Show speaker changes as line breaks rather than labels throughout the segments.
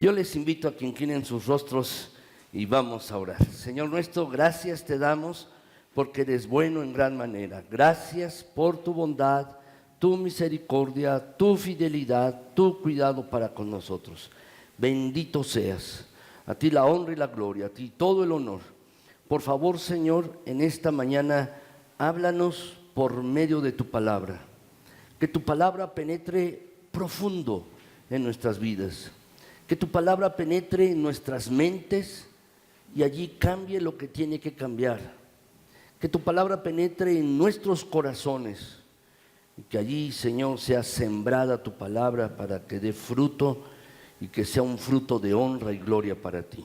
Yo les invito a que inclinen sus rostros y vamos a orar. Señor nuestro, gracias te damos porque eres bueno en gran manera. Gracias por tu bondad, tu misericordia, tu fidelidad, tu cuidado para con nosotros. Bendito seas. A ti la honra y la gloria, a ti todo el honor. Por favor, Señor, en esta mañana, háblanos por medio de tu palabra. Que tu palabra penetre profundo en nuestras vidas. Que tu palabra penetre en nuestras mentes y allí cambie lo que tiene que cambiar. Que tu palabra penetre en nuestros corazones y que allí, Señor, sea sembrada tu palabra para que dé fruto y que sea un fruto de honra y gloria para ti.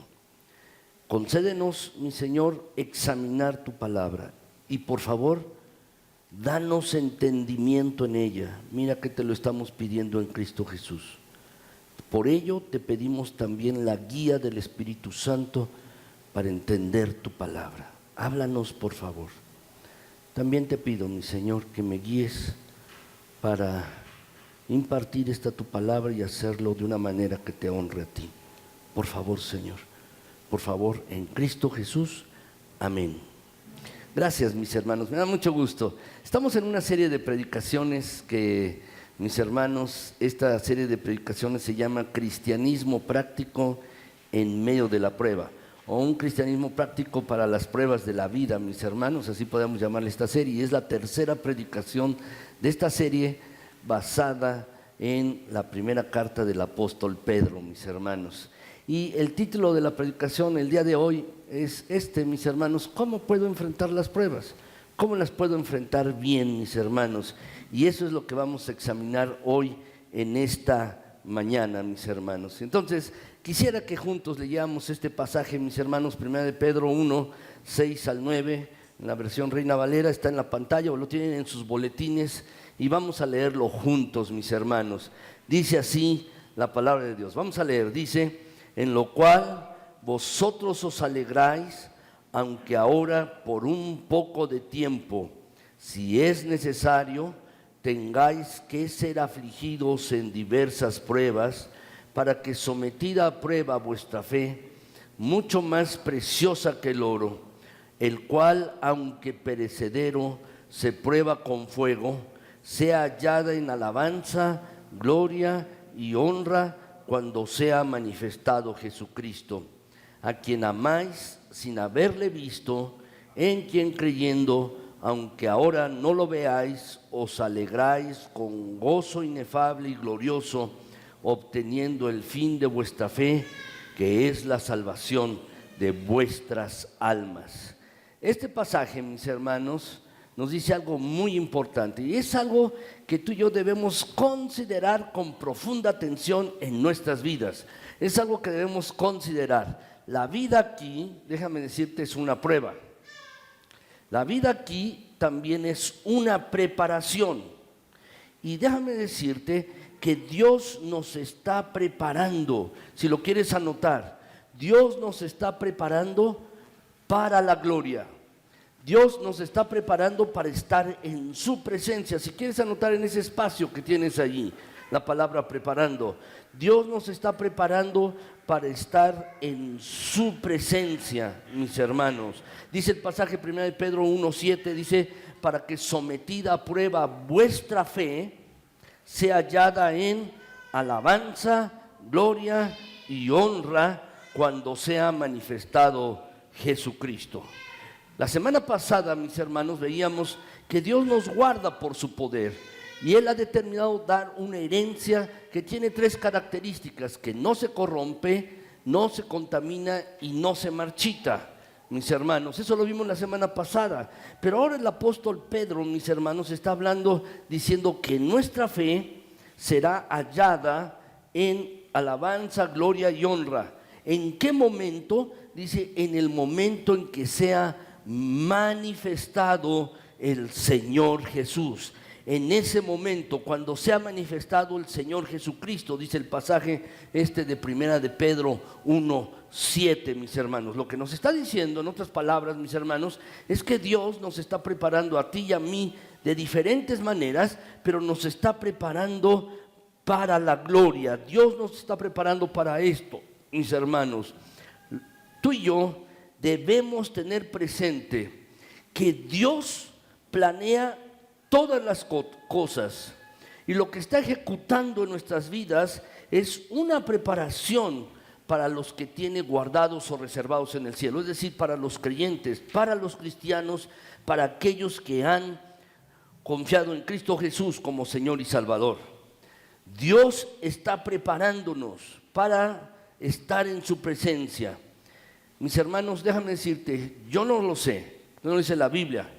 Concédenos, mi Señor, examinar tu palabra y por favor, danos entendimiento en ella. Mira que te lo estamos pidiendo en Cristo Jesús. Por ello te pedimos también la guía del Espíritu Santo para entender tu palabra. Háblanos, por favor. También te pido, mi Señor, que me guíes para impartir esta tu palabra y hacerlo de una manera que te honre a ti. Por favor, Señor. Por favor, en Cristo Jesús. Amén. Gracias, mis hermanos. Me da mucho gusto. Estamos en una serie de predicaciones que... Mis hermanos, esta serie de predicaciones se llama Cristianismo Práctico en medio de la prueba, o un cristianismo práctico para las pruebas de la vida, mis hermanos, así podemos llamarle esta serie. Y es la tercera predicación de esta serie basada en la primera carta del apóstol Pedro, mis hermanos. Y el título de la predicación el día de hoy es mis hermanos, ¿cómo puedo enfrentar las pruebas? ¿Cómo las puedo enfrentar bien, mis hermanos? Y eso es lo que vamos a examinar hoy en esta mañana, mis hermanos. Entonces, quisiera que juntos leyamos este pasaje, mis hermanos, 1 de Pedro 1, 6 al 9, en la versión Reina Valera, está en la pantalla o lo tienen en sus boletines y vamos a leerlo juntos, mis hermanos. Dice así la palabra de Dios. Vamos a leer, dice, en lo cual vosotros os alegráis, aunque ahora por un poco de tiempo, si es necesario, tengáis que ser afligidos en diversas pruebas, para que sometida a prueba vuestra fe, mucho más preciosa que el oro, el cual, aunque perecedero, se prueba con fuego, sea hallada en alabanza, gloria y honra cuando sea manifestado Jesucristo, a quien amáis sin haberle visto, en quien creyendo, aunque ahora no lo veáis, os alegráis con gozo inefable y glorioso, obteniendo el fin de vuestra fe, que es la salvación de vuestras almas. Este pasaje, mis hermanos, nos dice algo muy importante y es algo que tú y yo debemos considerar con profunda atención en nuestras vidas. Es algo que debemos considerar. La vida aquí, déjame decirte, es una prueba. La vida aquí también es una preparación. Y déjame decirte que Dios nos está preparando, si lo quieres anotar, Dios nos está preparando para la gloria. Dios nos está preparando para estar en su presencia. Si quieres anotar en ese espacio que tienes allí, la palabra preparando. Dios nos está preparando para estar en su presencia, mis hermanos. Dice el pasaje 1 de Pedro 1:7, dice, para que sometida a prueba vuestra fe, sea hallada en alabanza, gloria y honra cuando sea manifestado Jesucristo. La semana pasada, mis hermanos, veíamos que Dios nos guarda por su poder y Él ha determinado dar una herencia que tiene 3 características: que no se corrompe, no se contamina y no se marchita, mis hermanos. Eso lo vimos la semana pasada. Pero ahora el apóstol Pedro, mis hermanos, está hablando diciendo que nuestra fe será hallada en alabanza, gloria y honra. ¿En qué momento? Dice, en el momento en que sea manifestado el Señor Jesús. en ese momento, cuando se ha manifestado el Señor Jesucristo, dice el pasaje de Primera de Pedro 1:7, mis hermanos. Lo que nos está diciendo, en otras palabras, mis hermanos, es que Dios nos está preparando a ti y a mí de diferentes maneras, pero nos está preparando para la gloria. Dios nos está preparando para esto, mis hermanos. Tú y yo debemos tener presente que Dios planea todas las cosas, y lo que está ejecutando en nuestras vidas es una preparación para los que tiene guardados o reservados en el cielo, es decir, para los creyentes, para los cristianos, para aquellos que han confiado en Cristo Jesús como Señor y Salvador. Dios está preparándonos para estar en su presencia. Mis hermanos, déjame decirte, yo no lo sé, no lo dice la Biblia,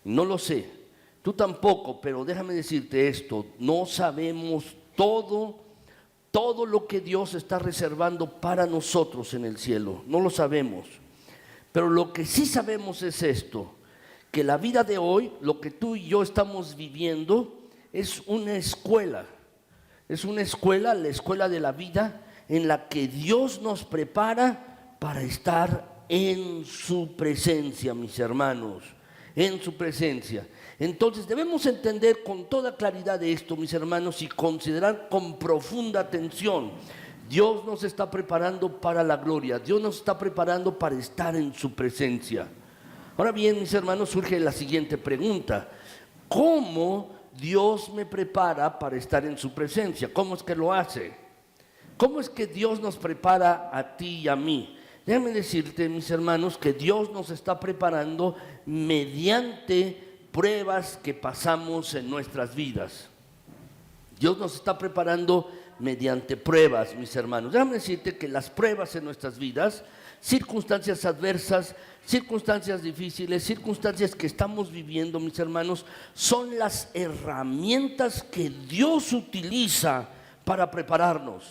no lo sé. Tú tampoco, pero déjame decirte esto, no sabemos todo lo que Dios está reservando para nosotros en el cielo, no lo sabemos. Pero lo que sí sabemos es esto, que la vida de hoy, lo que tú y yo estamos viviendo, es una escuela, la escuela de la vida, en la que Dios nos prepara para estar en su presencia, mis hermanos, en su presencia. Entonces debemos entender con toda claridad esto, mis hermanos, y considerar con profunda atención. Dios nos está preparando para la gloria, Dios nos está preparando para estar en su presencia. Ahora bien, mis hermanos, surge la siguiente pregunta: ¿cómo Dios me prepara para estar en su presencia? ¿Cómo es que lo hace? ¿Cómo es que Dios nos prepara a ti y a mí? Déjame decirte, mis hermanos, que Dios nos está preparando mediante pruebas que pasamos en nuestras vidas. Dios nos está preparando mediante pruebas, mis hermanos. Déjame decirte que las pruebas en nuestras vidas, circunstancias adversas, circunstancias difíciles, circunstancias que estamos viviendo, mis hermanos, son las herramientas que Dios utiliza para prepararnos.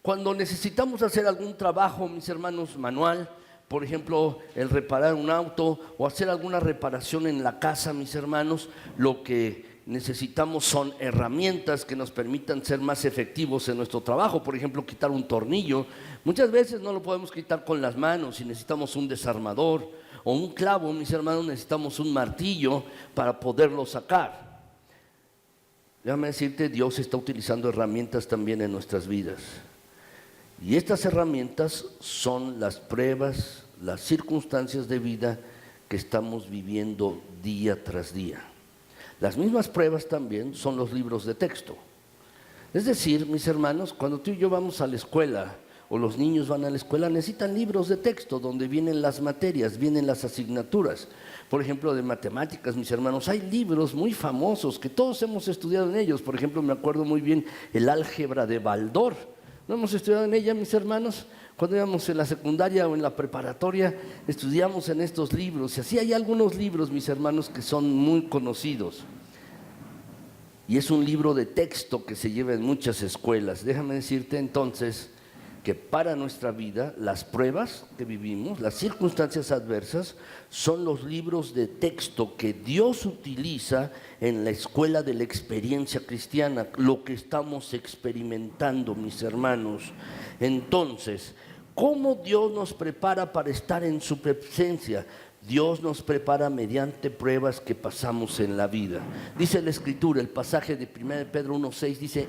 Cuando necesitamos hacer algún trabajo, mis hermanos, manual, por ejemplo, el reparar un auto o hacer alguna reparación en la casa, mis hermanos, lo que necesitamos son herramientas que nos permitan ser más efectivos en nuestro trabajo. Por ejemplo, quitar un tornillo. Muchas veces no lo podemos quitar con las manos y necesitamos un desarmador, o un clavo, mis hermanos, necesitamos un martillo para poderlo sacar. Déjame decirte, Dios está utilizando herramientas también en nuestras vidas. Y estas herramientas son las pruebas, las circunstancias de vida que estamos viviendo día tras día. Las mismas pruebas también son los libros de texto. Es decir, mis hermanos, cuando tú y yo vamos a la escuela, o los niños van a la escuela, necesitan libros de texto donde vienen las materias, vienen las asignaturas. Por ejemplo, de matemáticas, mis hermanos, hay libros muy famosos que todos hemos estudiado en ellos. Por ejemplo, me acuerdo muy bien el álgebra de Baldor. ¿No hemos estudiado en ella, mis hermanos? Cuando íbamos en la secundaria o en la preparatoria, estudiamos en estos libros. Y así hay algunos libros, mis hermanos, que son muy conocidos. Y es un libro de texto que se lleva en muchas escuelas. Déjame decirte entonces que para nuestra vida, las pruebas que vivimos, las circunstancias adversas, son los libros de texto que Dios utiliza en la escuela de la experiencia cristiana, lo que estamos experimentando, mis hermanos. Entonces, ¿cómo Dios nos prepara para estar en su presencia? Dios nos prepara mediante pruebas que pasamos en la vida. Dice la Escritura, el pasaje de 1 Pedro 1:6, dice,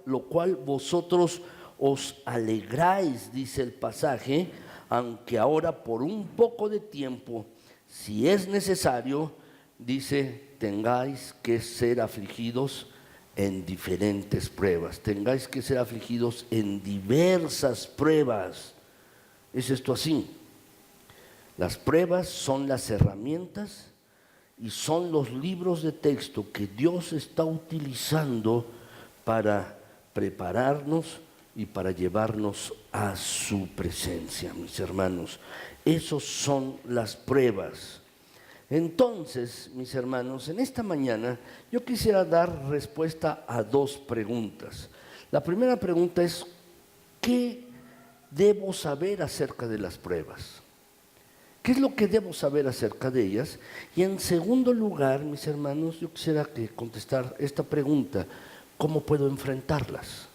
lo cual vosotros os alegráis, dice el pasaje, aunque ahora por un poco de tiempo, si es necesario, dice, tengáis que ser afligidos en diferentes pruebas. Tengáis que ser afligidos en diversas pruebas. ¿Es esto así? Las pruebas son las herramientas y son los libros de texto que Dios está utilizando para prepararnos y para llevarnos a su presencia, mis hermanos. Esas son las pruebas. Entonces, mis hermanos, en esta mañana yo quisiera dar respuesta a dos preguntas. La primera pregunta es, ¿qué debo saber acerca de las pruebas? ¿Qué es lo que debo saber acerca de ellas? Y en segundo lugar, mis hermanos, yo quisiera contestar esta pregunta: ¿cómo puedo enfrentarlas?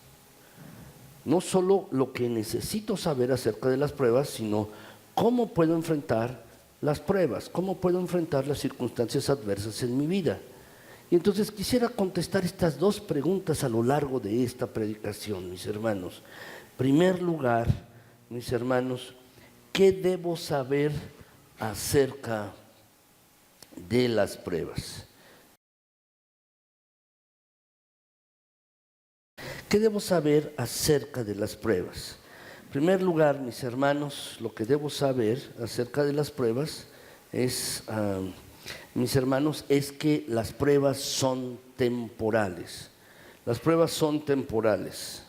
No solo lo que necesito saber acerca de las pruebas, sino cómo puedo enfrentar las pruebas, cómo puedo enfrentar las circunstancias adversas en mi vida. Y entonces quisiera contestar estas dos preguntas a lo largo de esta predicación, mis hermanos. En primer lugar, mis hermanos, ¿qué debo saber acerca de las pruebas? ¿Qué debo saber acerca de las pruebas? En primer lugar, mis hermanos, lo que debo saber acerca de las pruebas es, mis hermanos, es que las pruebas son temporales. Las pruebas son temporales,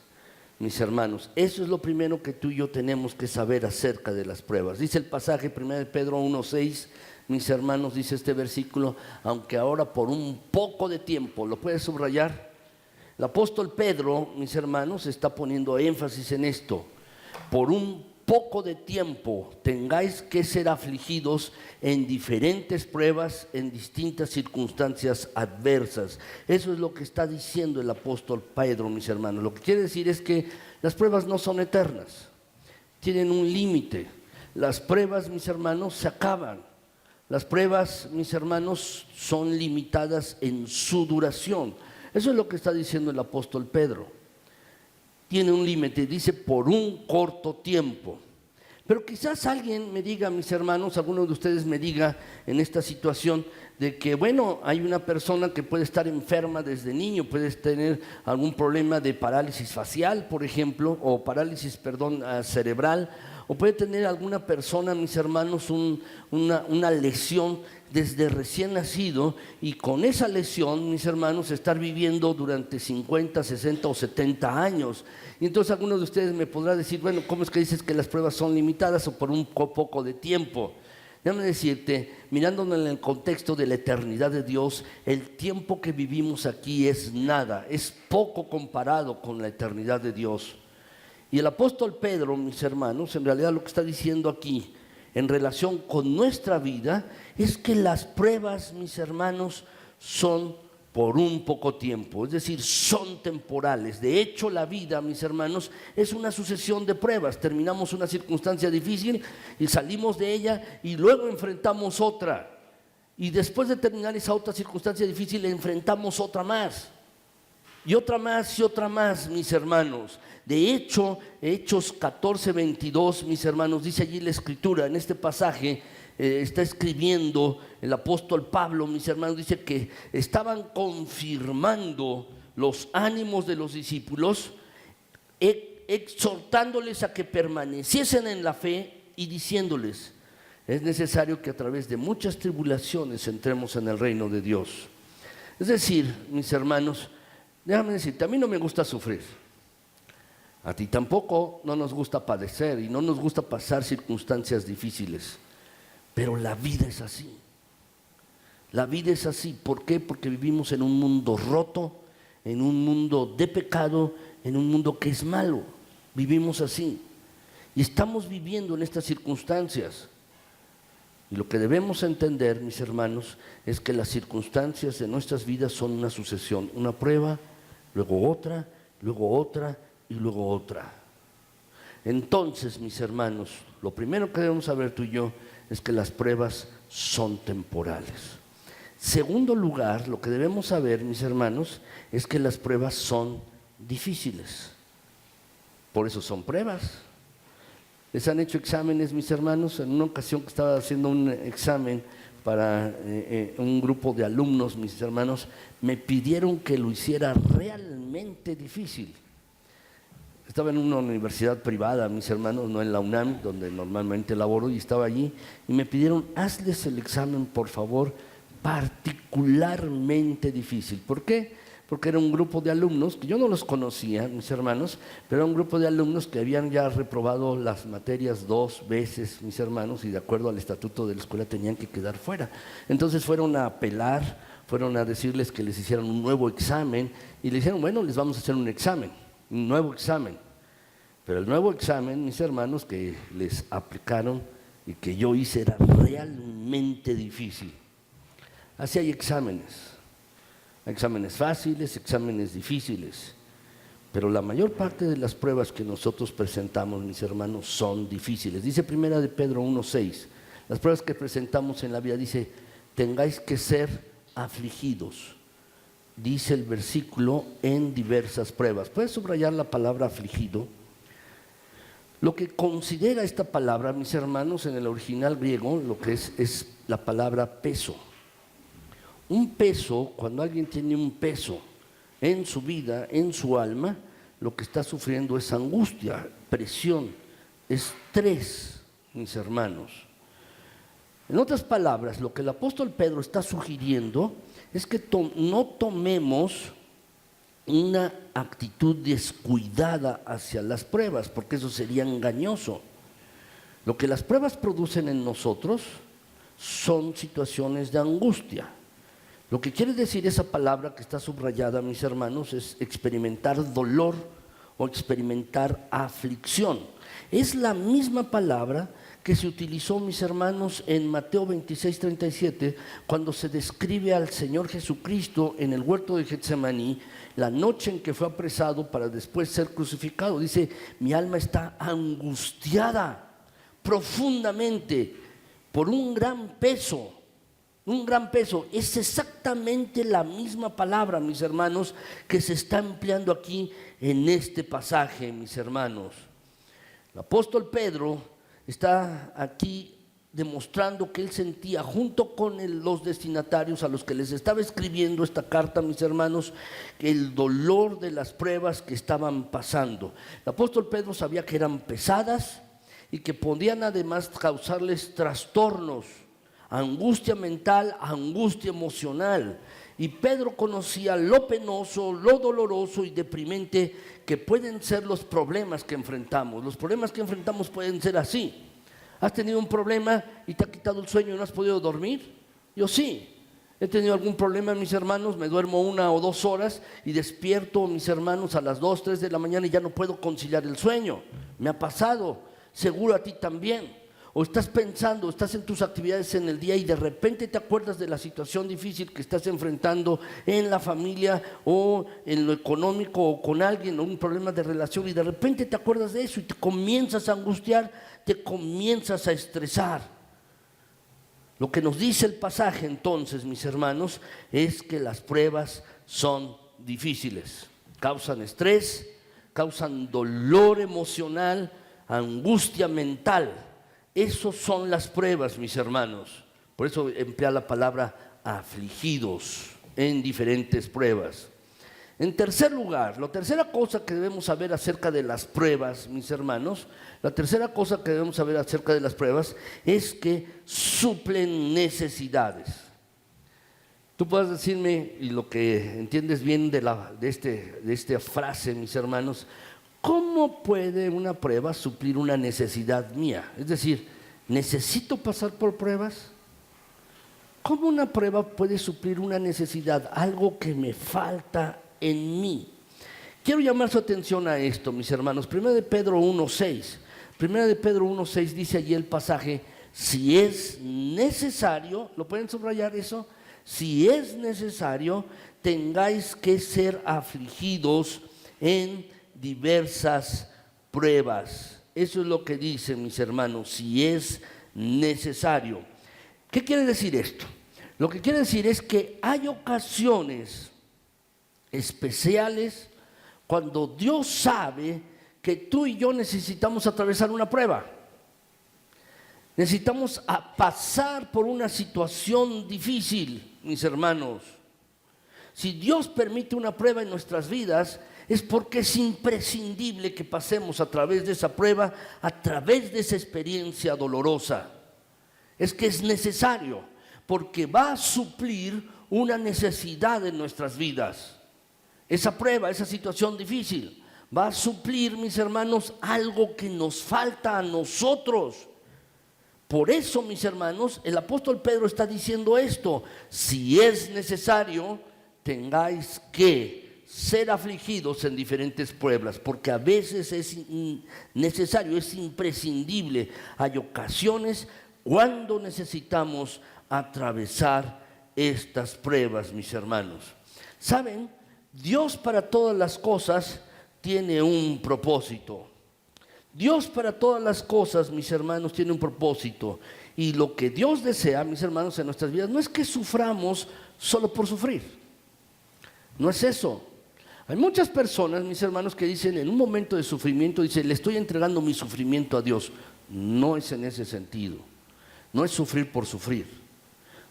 mis hermanos. Eso es lo primero que tú y yo tenemos que saber acerca de las pruebas. Dice el pasaje 1 Pedro 1:6, mis hermanos, dice este versículo: aunque ahora por un poco de tiempo, ¿lo puedes subrayar? El apóstol Pedro, mis hermanos, está poniendo énfasis en esto: por un poco de tiempo tengáis que ser afligidos en diferentes pruebas, en distintas circunstancias adversas. Eso es lo que está diciendo el apóstol Pedro, mis hermanos. Lo que quiere decir es que las pruebas no son eternas, tienen un límite. Las pruebas, mis hermanos, se acaban. Las pruebas, mis hermanos, son limitadas en su duración. Eso es lo que está diciendo el apóstol Pedro. Tiene un límite, dice por un corto tiempo. Pero quizás alguien me diga, mis hermanos, alguno de ustedes me diga en esta situación de que, bueno, hay una persona que puede estar enferma desde niño, puede tener algún problema de parálisis facial, por ejemplo, o parálisis, cerebral, o puede tener alguna persona, mis hermanos, una lesión desde recién nacido, y con esa lesión, mis hermanos, estar viviendo durante 50, 60 o 70 años. Y entonces algunos de ustedes me podrán decir, bueno, ¿cómo es que dices que las pruebas son limitadas o por un poco de tiempo? Déjame decirte, mirándonos en el contexto de la eternidad de Dios, el tiempo que vivimos aquí es nada, es poco comparado con la eternidad de Dios. Y el apóstol Pedro, mis hermanos, en realidad lo que está diciendo aquí en relación con nuestra vida es que las pruebas, mis hermanos, son por un poco tiempo, es decir, son temporales. De hecho, la vida, mis hermanos, es una sucesión de pruebas. Terminamos una circunstancia difícil y salimos de ella y luego enfrentamos otra. Y después de terminar esa otra circunstancia difícil, enfrentamos otra más. Y otra más y otra más, mis hermanos. De hecho, Hechos 14:22, mis hermanos, dice allí la Escritura, en este pasaje está escribiendo el apóstol Pablo, mis hermanos, dice que estaban confirmando los ánimos de los discípulos, exhortándoles a que permaneciesen en la fe y diciéndoles: es necesario que a través de muchas tribulaciones entremos en el reino de Dios. Es decir, mis hermanos, déjame decirte, a mí no me gusta sufrir. A ti tampoco no nos gusta padecer y no nos gusta pasar circunstancias difíciles. Pero la vida es así. La vida es así. ¿Por qué? Porque vivimos en un mundo roto, en un mundo de pecado, en un mundo que es malo. Vivimos así. Y estamos viviendo en estas circunstancias. Y lo que debemos entender, mis hermanos, es que las circunstancias de nuestras vidas son una sucesión. Una prueba, luego otra y luego otra. Entonces, mis hermanos, lo primero que debemos saber tú y yo es que las pruebas son temporales. Segundo lugar, lo que debemos saber, mis hermanos, es que las pruebas son difíciles. Por eso son pruebas. ¿Les han hecho exámenes, mis hermanos? En una ocasión que estaba haciendo un examen para un grupo de alumnos, mis hermanos, me pidieron que lo hiciera realmente difícil. Estaba en una universidad privada, mis hermanos, no en la UNAM, donde normalmente laboro, y estaba allí, y me pidieron: hazles el examen, por favor, particularmente difícil. ¿Por qué? Porque era un grupo de alumnos, que yo no los conocía, mis hermanos, pero era un grupo de alumnos que habían ya reprobado las materias 2 veces, mis hermanos, y de acuerdo al estatuto de la escuela tenían que quedar fuera. Entonces fueron a apelar, fueron a decirles que les hicieran un nuevo examen, y le dijeron: bueno, les vamos a hacer un nuevo examen. Pero el nuevo examen, mis hermanos, que les aplicaron, y que yo hice era realmente difícil. Así hay exámenes fáciles, exámenes difíciles, pero la mayor parte de las pruebas que nosotros presentamos, mis hermanos, son difíciles. Dice primera de Pedro 1:6, las pruebas que presentamos en la vida, dice, tengáis que ser afligidos. Dice el versículo, en diversas pruebas. ¿Puedes subrayar la palabra afligido? Lo que considera esta palabra, mis hermanos, en el original griego, lo que es la palabra peso. Un peso, cuando alguien tiene un peso en su vida, en su alma, lo que está sufriendo es angustia, presión, estrés, mis hermanos. En otras palabras, lo que el apóstol Pedro está sugiriendo es que no tomemos una actitud descuidada hacia las pruebas, porque eso sería engañoso. Lo que las pruebas producen en nosotros son situaciones de angustia. Lo que quiere decir esa palabra que está subrayada, mis hermanos, es experimentar dolor o experimentar aflicción. Es la misma palabra que se utilizó, mis hermanos, en Mateo 26:37, cuando se describe al Señor Jesucristo en el huerto de Getsemaní, la noche en que fue apresado para después ser crucificado. Dice, mi alma está angustiada profundamente por un gran peso. Un gran peso. Es exactamente la misma palabra, mis hermanos, que se está empleando aquí en este pasaje, mis hermanos. El apóstol Pedro está aquí demostrando que él sentía, junto con los destinatarios a los que les estaba escribiendo esta carta, mis hermanos, el dolor de las pruebas que estaban pasando. El apóstol Pedro sabía que eran pesadas y que podían además causarles trastornos, angustia mental, angustia emocional. Y Pedro conocía lo penoso, lo doloroso y deprimente que pueden ser los problemas que enfrentamos. Los problemas que enfrentamos pueden ser así. ¿Has tenido un problema y te ha quitado el sueño y no has podido dormir? Yo sí. He tenido algún problema, mis hermanos, me duermo 1 o 2 horas y despierto, mis hermanos, a las 2, 3 de la mañana y ya no puedo conciliar el sueño. Me ha pasado, seguro a ti también. O estás pensando, estás en tus actividades en el día y de repente te acuerdas de la situación difícil que estás enfrentando en la familia o en lo económico o con alguien, o un problema de relación, y de repente te acuerdas de eso y te comienzas a angustiar, te comienzas a estresar. Lo que nos dice el pasaje entonces, mis hermanos, es que las pruebas son difíciles, causan estrés, causan dolor emocional, angustia mental. Esas son las pruebas, mis hermanos. Por eso emplea la palabra afligidos en diferentes pruebas. En tercer lugar, la tercera cosa que debemos saber acerca de las pruebas, mis hermanos, la tercera cosa que debemos saber acerca de las pruebas es que suplen necesidades. Tú puedes decirme, y lo que entiendes bien de esta frase, mis hermanos, ¿cómo puede una prueba suplir una necesidad mía? Es decir, ¿necesito pasar por pruebas? ¿Cómo una prueba puede suplir una necesidad, algo que me falta en mí? Quiero llamar su atención a esto, mis hermanos. Primera de Pedro 1:6. Primera de Pedro 1:6 dice allí el pasaje, si es necesario, ¿lo pueden subrayar eso? Si es necesario, tengáis que ser afligidos en diversas pruebas. Eso es lo que dice, mis hermanos, si es necesario. ¿Qué quiere decir esto? Lo que quiere decir es que hay ocasiones especiales cuando Dios sabe que tú y yo necesitamos atravesar una prueba. Necesitamos pasar por una situación difícil, mis hermanos. Si Dios permite una prueba en nuestras vidas, es porque es imprescindible que pasemos a través de esa prueba, a través de esa experiencia dolorosa. Es que es necesario, porque va a suplir una necesidad en nuestras vidas. Esa prueba, esa situación difícil, va a suplir, mis hermanos, algo que nos falta a nosotros. Por eso, mis hermanos, el apóstol Pedro está diciendo esto: si es necesario, tengáis que ser afligidos en diferentes pruebas, porque a veces es necesario, es imprescindible. Hay ocasiones cuando necesitamos atravesar estas pruebas, mis hermanos. ¿Saben? Dios para todas las cosas tiene un propósito. Dios para todas las cosas, mis hermanos, tiene un propósito. Y lo que Dios desea, mis hermanos, en nuestras vidas, no es que suframos solo por sufrir. No es eso. Hay muchas personas, mis hermanos, que dicen en un momento de sufrimiento, dicen, le estoy entregando mi sufrimiento a Dios. No es en ese sentido. No es sufrir por sufrir.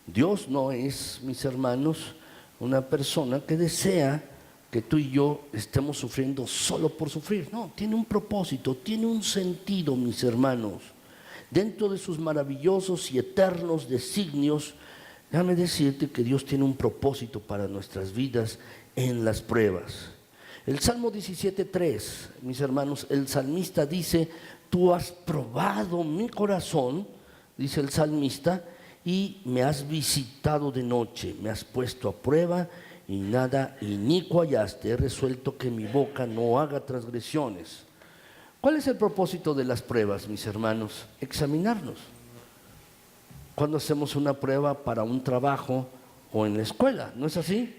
Dios no es, mis hermanos, una persona que desea que tú y yo estemos sufriendo solo por sufrir. No, tiene un propósito, tiene un sentido, mis hermanos. Dentro de sus maravillosos y eternos designios, déjame decirte que Dios tiene un propósito para nuestras vidas en las pruebas. El Salmo 17:3, mis hermanos, el salmista dice, tú has probado mi corazón, dice el salmista, y me has visitado de noche, me has puesto a prueba y nada inicuo hallaste, he resuelto que mi boca no haga transgresiones. ¿Cuál es el propósito de las pruebas, mis hermanos? Examinarnos. Cuando hacemos una prueba para un trabajo o en la escuela, ¿no es así?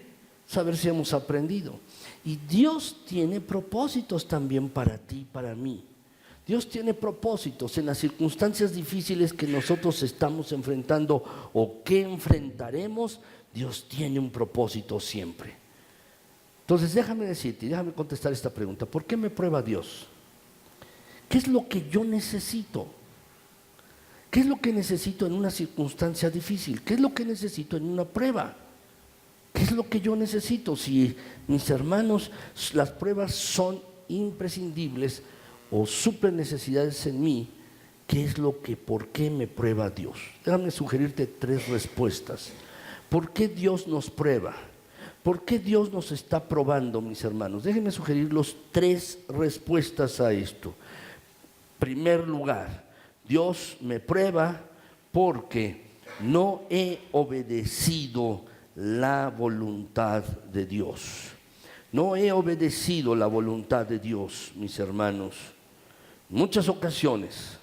Saber si hemos aprendido. Y Dios tiene propósitos también para ti, para mí. Dios tiene propósitos en las circunstancias difíciles que nosotros estamos enfrentando o que enfrentaremos. Dios tiene un propósito siempre. Entonces déjame decirte, déjame contestar esta pregunta. ¿Por qué me prueba Dios? ¿Qué es lo que yo necesito? ¿Qué es lo que necesito en una circunstancia difícil? ¿Qué es lo que necesito en una prueba? ¿Qué es lo que yo necesito? Si, mis hermanos, las pruebas son imprescindibles o suplen necesidades en mí, ¿qué es lo que, por qué me prueba Dios? Déjame sugerirte 3 respuestas. ¿Por qué Dios nos prueba? ¿Por qué Dios nos está probando, mis hermanos? Déjenme sugerirles 3 respuestas a esto. Primer lugar, Dios me prueba porque no he obedecido la voluntad de Dios. No he obedecido la voluntad de Dios, mis hermanos. En muchas ocasiones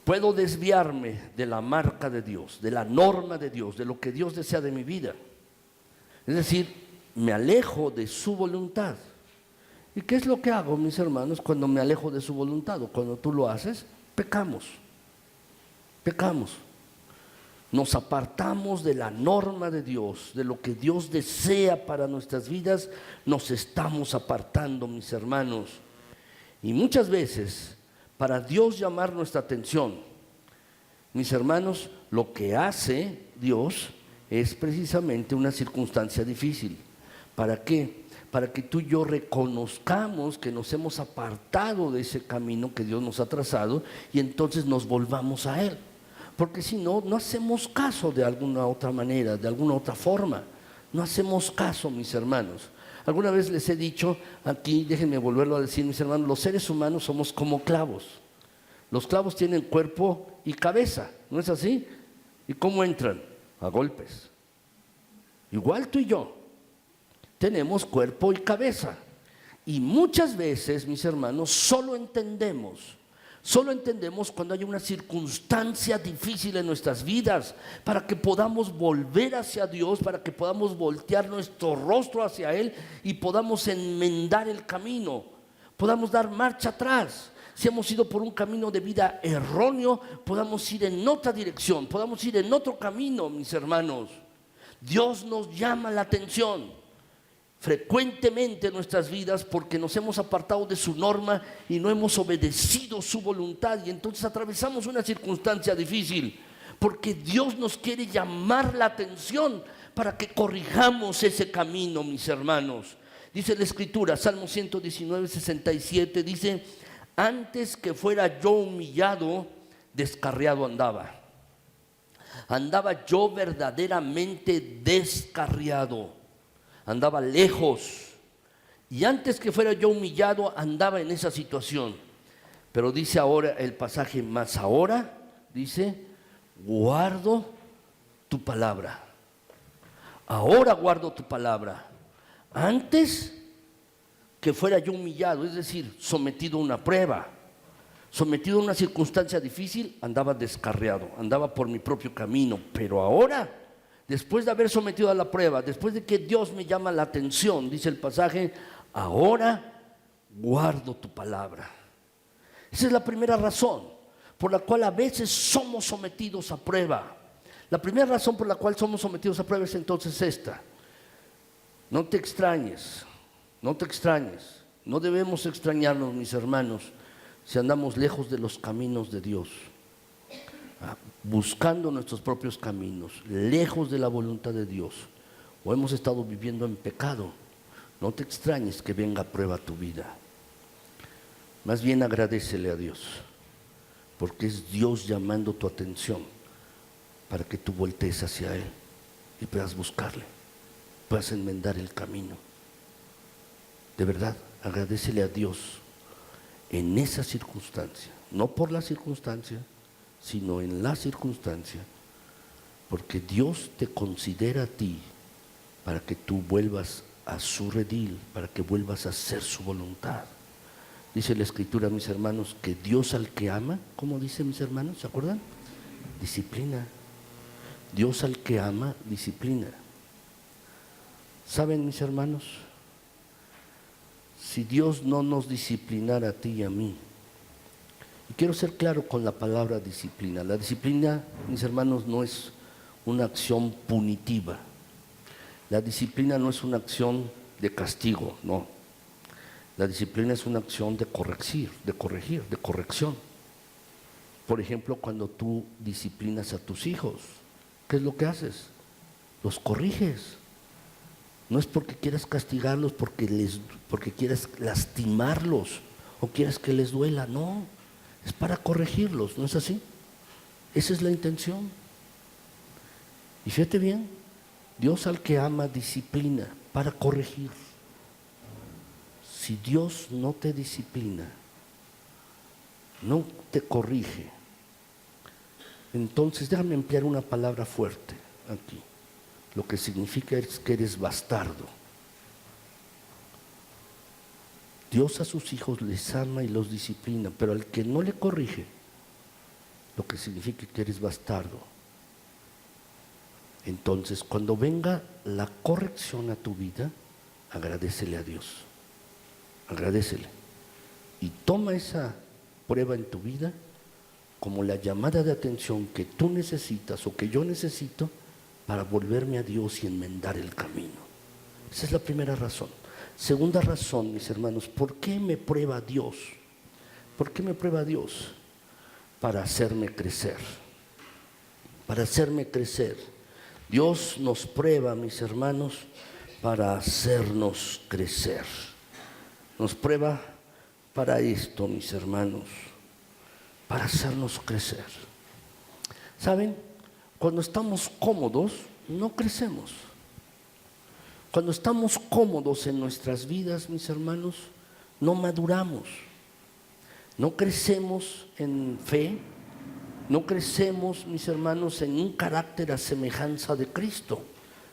puedo desviarme de la marca de Dios, de la norma de Dios, de lo que Dios desea de mi vida. Es decir, me alejo de su voluntad. ¿Y qué es lo que hago, mis hermanos, cuando me alejo de su voluntad? O cuando tú lo haces, pecamos. Pecamos. Nos apartamos de la norma de Dios, de lo que Dios desea para nuestras vidas, nos estamos apartando, mis hermanos. Y muchas veces, para Dios llamar nuestra atención, mis hermanos, lo que hace Dios es precisamente una circunstancia difícil. ¿Para qué? Para que tú y yo reconozcamos que nos hemos apartado de ese camino que Dios nos ha trazado y entonces nos volvamos a Él. Porque si no, no hacemos caso de alguna otra manera, de alguna otra forma. No hacemos caso, mis hermanos. Alguna vez les he dicho aquí, déjenme volverlo a decir, mis hermanos, los seres humanos somos como clavos. Los clavos tienen cuerpo y cabeza, ¿no es así? ¿Y cómo entran? A golpes. Igual tú y yo tenemos cuerpo y cabeza. Y muchas veces, mis hermanos, solo entendemos cuando hay una circunstancia difícil en nuestras vidas, para que podamos volver hacia Dios, para que podamos voltear nuestro rostro hacia Él y podamos enmendar el camino, podamos dar marcha atrás. Si hemos ido por un camino de vida erróneo, podamos ir en otra dirección, podamos ir en otro camino, mis hermanos. Dios nos llama la atención frecuentemente en nuestras vidas porque nos hemos apartado de su norma y no hemos obedecido su voluntad, y entonces atravesamos una circunstancia difícil porque Dios nos quiere llamar la atención para que corrijamos ese camino, mis hermanos. Dice la Escritura, Salmo 119:67, dice: antes que fuera yo humillado, descarriado andaba yo verdaderamente descarriado. Andaba lejos, y antes que fuera yo humillado andaba en esa situación. Pero dice ahora el pasaje, más ahora, dice, guardo tu palabra. Ahora guardo tu palabra. Antes que fuera yo humillado, es decir, sometido a una prueba, sometido a una circunstancia difícil, andaba descarriado, andaba por mi propio camino. Pero ahora, después de haber sometido a la prueba, después de que Dios me llama la atención, dice el pasaje, ahora guardo tu palabra. Esa es la primera razón por la cual a veces somos sometidos a prueba. La primera razón por la cual somos sometidos a prueba es entonces esta. No te extrañes, no te extrañes. No debemos extrañarnos, mis hermanos, si andamos lejos de los caminos de Dios, buscando nuestros propios caminos, lejos de la voluntad de Dios, o hemos estado viviendo en pecado. No te extrañes que venga a prueba tu vida. Más bien agradécele a Dios, porque es Dios llamando tu atención para que tú voltees hacia Él y puedas buscarle, puedas enmendar el camino. De verdad, agradécele a Dios en esa circunstancia, no por la circunstancia, sino en la circunstancia, porque Dios te considera a ti para que tú vuelvas a su redil, para que vuelvas a hacer su voluntad. Dice la Escritura, mis hermanos, que Dios al que ama, ¿cómo dice, mis hermanos? ¿Se acuerdan? Disciplina. Dios al que ama, disciplina. ¿Saben, mis hermanos? Si Dios no nos disciplinara a ti y a mí, y quiero ser claro con la palabra disciplina. La disciplina, mis hermanos, no es una acción punitiva. La disciplina no es una acción de castigo, no. La disciplina es una acción de corregir, de corrección. Por ejemplo, cuando tú disciplinas a tus hijos, ¿qué es lo que haces? Los corriges. No es porque quieras castigarlos, porque quieras lastimarlos o quieras que les duela, no. Es para corregirlos, ¿no es así? Esa es la intención. Y fíjate bien, Dios al que ama disciplina para corregir. Si Dios no te disciplina, no te corrige, entonces déjame emplear una palabra fuerte aquí. Lo que significa es que eres bastardo. Dios a sus hijos les ama y los disciplina, pero al que no le corrige, lo que significa que eres bastardo. Entonces, cuando venga la corrección a tu vida, agradécele a Dios. Agradécele. Y toma esa prueba en tu vida como la llamada de atención que tú necesitas o que yo necesito para volverme a Dios y enmendar el camino. Esa es la primera razón. Segunda razón, mis hermanos, ¿por qué me prueba Dios? ¿Por qué me prueba Dios? Para hacerme crecer. Para hacerme crecer. Dios nos prueba, mis hermanos, para hacernos crecer. Nos prueba para esto, mis hermanos, para hacernos crecer. ¿Saben? Cuando estamos cómodos, no crecemos. Cuando estamos cómodos en nuestras vidas, mis hermanos, no maduramos. No crecemos en fe, no crecemos, mis hermanos, en un carácter a semejanza de Cristo.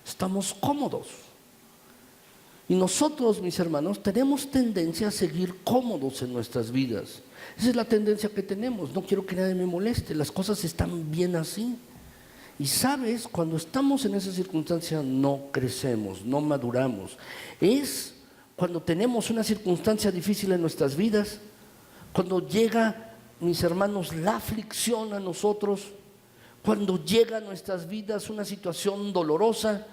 Estamos cómodos. Y nosotros, mis hermanos, tenemos tendencia a seguir cómodos en nuestras vidas. Esa es la tendencia que tenemos. No quiero que nadie me moleste, las cosas están bien así. Y sabes, cuando estamos en esa circunstancia no crecemos, no maduramos. Es cuando tenemos una circunstancia difícil en nuestras vidas, cuando llega, mis hermanos, la aflicción a nosotros, cuando llega a nuestras vidas una situación dolorosa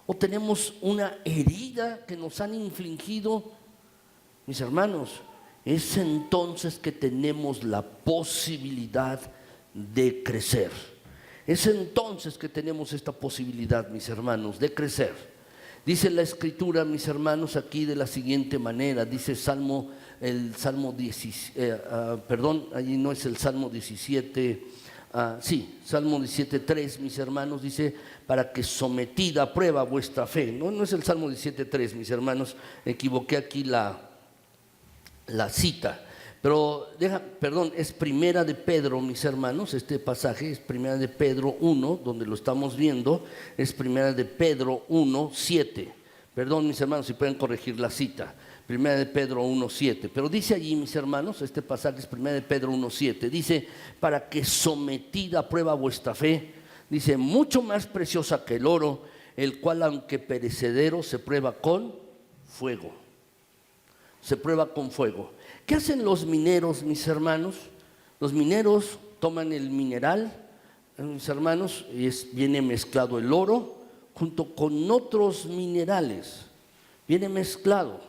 o tenemos una herida que nos han infligido, mis hermanos, es entonces que tenemos la posibilidad de crecer. Es entonces que tenemos esta posibilidad, mis hermanos, de crecer. Dice la Escritura, mis hermanos, aquí de la siguiente manera, dice Salmo 17, Salmo 17:3, mis hermanos, dice, para que sometida a prueba vuestra fe. No es el Salmo 17:3, mis hermanos, equivoqué aquí la cita. Pero, es Primera de Pedro, mis hermanos, este pasaje es Primera de Pedro 1, donde lo estamos viendo, es Primera de Pedro 1:7. Perdón, mis hermanos, si pueden corregir la cita. 1 de Pedro 1:7. Pero dice allí, mis hermanos, este pasaje es 1 de Pedro 1:7. Dice, para que sometida a prueba vuestra fe, dice, mucho más preciosa que el oro, el cual aunque perecedero se prueba con fuego. Se prueba con fuego. ¿Qué hacen los mineros, mis hermanos? Los mineros toman el mineral, mis hermanos, y viene mezclado el oro junto con otros minerales. Viene mezclado.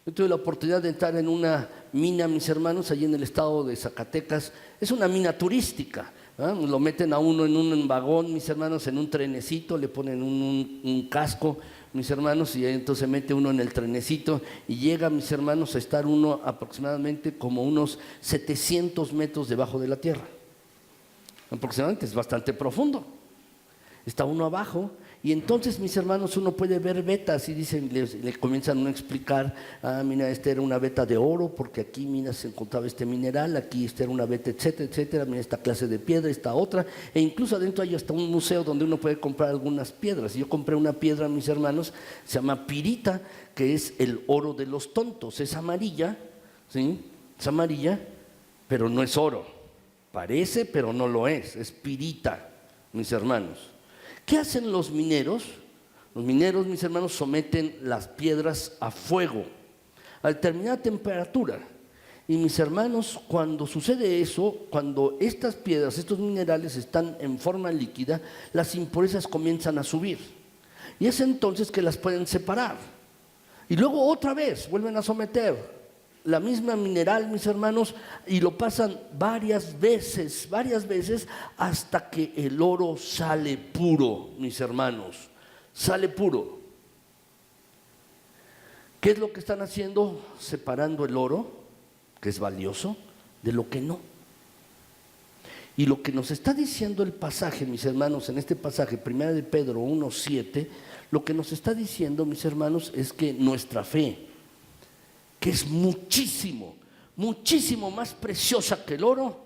Yo tuve la oportunidad de entrar en una mina, mis hermanos, allí en el estado de Zacatecas. Es una mina turística. Lo meten a uno en un vagón, mis hermanos, en un trenecito, le ponen un casco, mis hermanos, y entonces se mete uno en el trenecito y llega, mis hermanos, a estar uno aproximadamente como unos 700 metros debajo de la tierra. Aproximadamente, es bastante profundo. Está uno abajo y entonces, mis hermanos, uno puede ver vetas y dicen, le comienzan a explicar, mira, esta era una veta de oro porque aquí, mira, se encontraba este mineral, aquí esta era una veta, etcétera, etcétera, mira esta clase de piedra, esta otra, e incluso adentro hay hasta un museo donde uno puede comprar algunas piedras. Yo compré una piedra, mis hermanos, se llama pirita, que es el oro de los tontos, es amarilla, ¿sí? Es amarilla, pero no es oro, parece, pero no lo es pirita, mis hermanos. ¿Qué hacen los mineros? Los mineros, mis hermanos, someten las piedras a fuego a determinada temperatura. Y mis hermanos, cuando sucede eso, cuando estas piedras, estos minerales están en forma líquida, las impurezas comienzan a subir. Y es entonces que las pueden separar. Y luego otra vez vuelven a someter la misma mineral, mis hermanos, y lo pasan varias veces, hasta que el oro sale puro, mis hermanos, sale puro. ¿Qué es lo que están haciendo? Separando el oro, que es valioso, de lo que no. Y lo que nos está diciendo el pasaje, mis hermanos, en este pasaje, 1 de Pedro 1:7, lo que nos está diciendo, mis hermanos, es que nuestra fe, que es muchísimo, muchísimo más preciosa que el oro,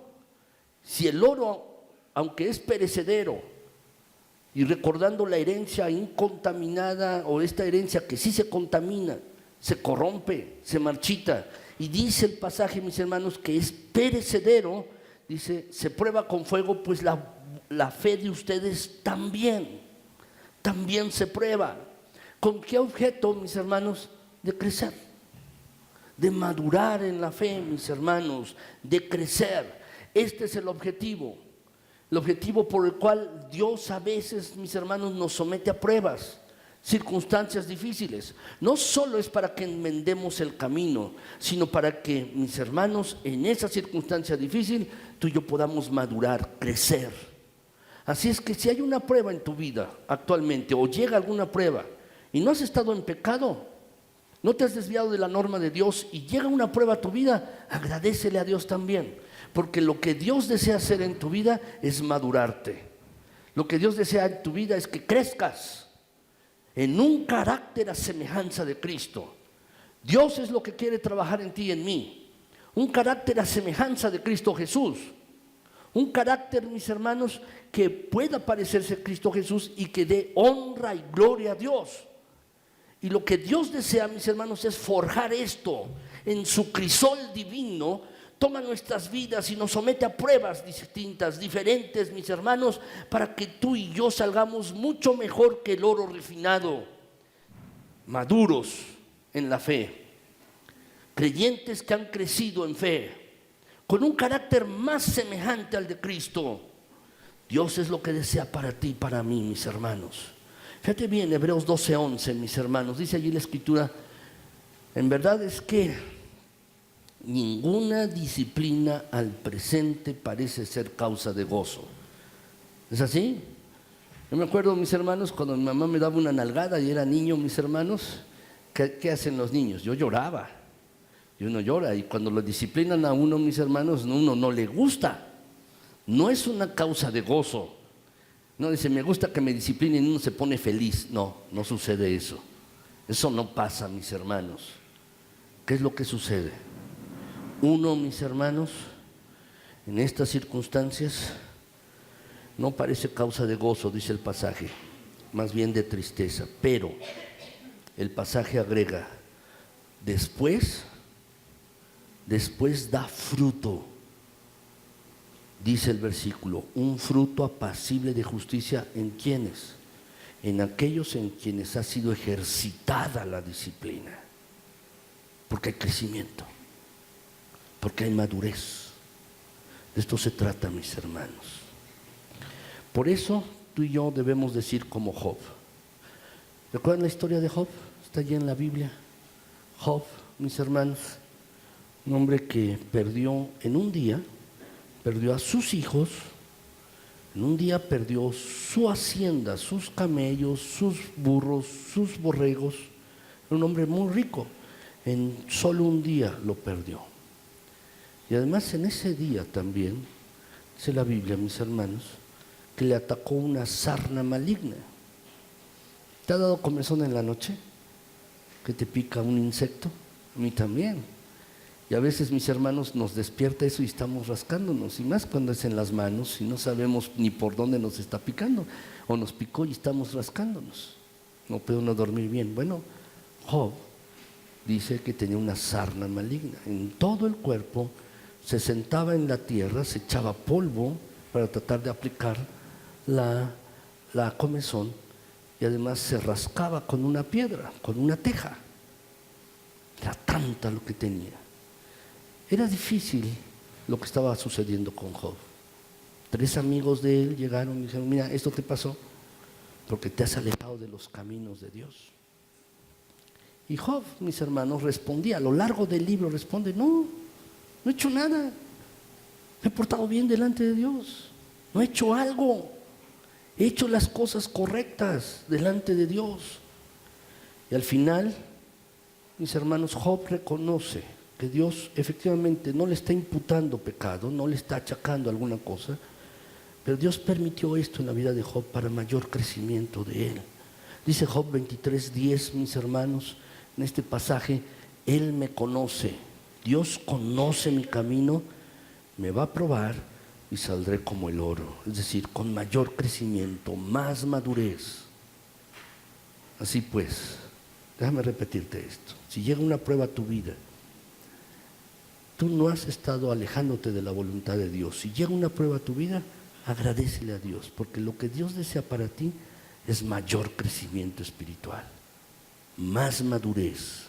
si el oro, aunque es perecedero, y recordando la herencia incontaminada, o esta herencia que sí se contamina, se corrompe, se marchita, y dice el pasaje, mis hermanos, que es perecedero, dice, se prueba con fuego, pues la fe de ustedes también se prueba. ¿Con qué objeto, mis hermanos? De crecer, de madurar en la fe, mis hermanos, de crecer. Este es el objetivo por el cual Dios a veces, mis hermanos, nos somete a pruebas, circunstancias difíciles. No solo es para que enmendemos el camino, sino para que, mis hermanos, en esa circunstancia difícil, tú y yo podamos madurar, crecer. Así es que si hay una prueba en tu vida actualmente, o llega alguna prueba, y no has estado en pecado, no te has desviado de la norma de Dios y llega una prueba a tu vida, agradécele a Dios también, porque lo que Dios desea hacer en tu vida es madurarte. Lo que Dios desea en tu vida es que crezcas en un carácter a semejanza de Cristo. Dios es lo que quiere trabajar en ti y en mí, un carácter a semejanza de Cristo Jesús, un carácter, mis hermanos, que pueda parecerse a Cristo Jesús y que dé honra y gloria a Dios. Y lo que Dios desea, mis hermanos, es forjar esto en su crisol divino. Toma nuestras vidas y nos somete a pruebas distintas, diferentes, mis hermanos, para que tú y yo salgamos mucho mejor que el oro refinado, maduros en la fe, creyentes que han crecido en fe, con un carácter más semejante al de Cristo. Dios es lo que desea para ti y para mí, mis hermanos. Fíjate bien, Hebreos 12:11, mis hermanos, dice allí la Escritura, en verdad es que ninguna disciplina al presente parece ser causa de gozo. ¿Es así? Yo me acuerdo, mis hermanos, cuando mi mamá me daba una nalgada y era niño, mis hermanos, ¿qué hacen los niños? Yo lloraba, y uno llora, y cuando lo disciplinan a uno, mis hermanos, uno no le gusta, no es una causa de gozo. No dice, me gusta que me disciplinen y uno se pone feliz. No sucede eso. Eso no pasa, mis hermanos. ¿Qué es lo que sucede? Uno, mis hermanos, en estas circunstancias no parece causa de gozo, dice el pasaje, más bien de tristeza. Pero el pasaje agrega, después da fruto. Dice el versículo, un fruto apacible de justicia, ¿en quiénes? En aquellos en quienes ha sido ejercitada la disciplina. Porque hay crecimiento, porque hay madurez. De esto se trata, mis hermanos. Por eso tú y yo debemos decir como Job. ¿Recuerdan la historia de Job? Está allí en la Biblia. Job, mis hermanos, un hombre que perdió en un día, perdió a sus hijos, en un día perdió su hacienda, sus camellos, sus burros, sus borregos. Era un hombre muy rico, en solo un día lo perdió. Y además en ese día también, dice la Biblia, mis hermanos, que le atacó una sarna maligna. ¿Te ha dado comezón en la noche? ¿Que te pica un insecto? A mí también. Y a veces, mis hermanos, nos despierta eso y estamos rascándonos, y más cuando es en las manos y no sabemos ni por dónde nos está picando, o nos picó y estamos rascándonos. No puede uno dormir bien. Bueno, Job dice que tenía una sarna maligna en todo el cuerpo, se sentaba en la tierra, se echaba polvo para tratar de aplicar la comezón, y además se rascaba con una piedra, con una teja. Era tanta lo que tenía. Era difícil lo que estaba sucediendo con Job. 3 amigos de él llegaron y dijeron, mira, esto te pasó porque te has alejado de los caminos de Dios. Y Job, mis hermanos, respondía, a lo largo del libro responde, no he hecho nada, me he portado bien delante de Dios, no he hecho algo, he hecho las cosas correctas delante de Dios. Y al final, mis hermanos, Job reconoce que Dios efectivamente no le está imputando pecado, no le está achacando alguna cosa, pero Dios permitió esto en la vida de Job para mayor crecimiento de él. Dice Job 23:10, mis hermanos, en este pasaje, Él me conoce, Dios conoce mi camino, me va a probar y saldré como el oro, es decir, con mayor crecimiento, más madurez. Así pues, déjame repetirte esto, si llega una prueba a tu vida, tú no has estado alejándote de la voluntad de Dios. Si llega una prueba a tu vida, agradécele a Dios, porque lo que Dios desea para ti es mayor crecimiento espiritual, más madurez,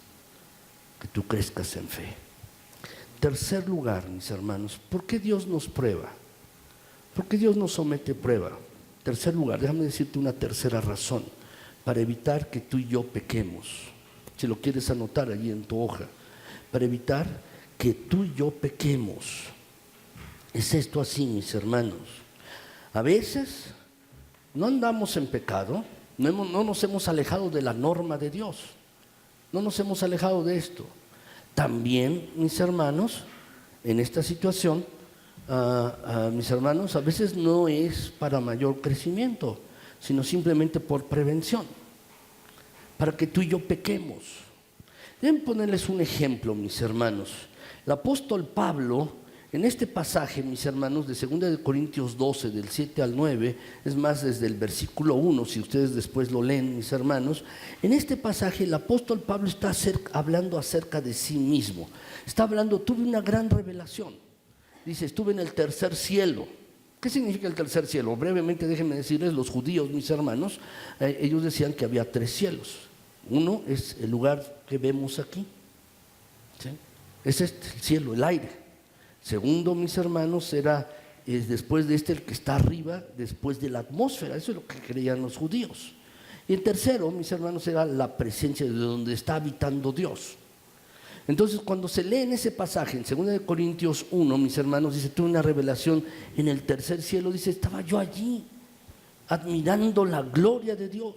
que tú crezcas en fe. Tercer lugar, mis hermanos, ¿por qué Dios nos prueba? ¿Por qué Dios nos somete a prueba? Tercer lugar, déjame decirte una tercera razón, para evitar que tú y yo pequemos. Si lo quieres anotar allí en tu hoja, para evitar que tú y yo pequemos. Es esto así, mis hermanos. A veces no andamos en pecado, no nos hemos alejado de la norma de Dios, no nos hemos alejado de esto. También, mis hermanos, en esta situación, mis hermanos, a veces no es para mayor crecimiento, sino simplemente por prevención, para que tú y yo pequemos. Deben ponerles un ejemplo, mis hermanos. El apóstol Pablo, en este pasaje, mis hermanos, de 2 Corintios 12, del 7 al 9, es más, desde el versículo 1, si ustedes después lo leen, mis hermanos, en este pasaje el apóstol Pablo está hablando acerca de sí mismo. Está hablando, tuve una gran revelación. Dice, estuve en el tercer cielo. ¿Qué significa el tercer cielo? Brevemente déjenme decirles, los judíos, mis hermanos, ellos decían que había 3 cielos. Uno es el lugar que vemos aquí, ¿sí? Es el cielo, el aire. Segundo, mis hermanos, es después de el que está arriba, después de la atmósfera. Eso es lo que creían los judíos. Y el tercero, mis hermanos, era la presencia de donde está habitando Dios. Entonces, cuando se lee en ese pasaje, en 2 Corintios 1, mis hermanos, dice, tuve una revelación en el tercer cielo, dice, estaba yo allí, admirando la gloria de Dios.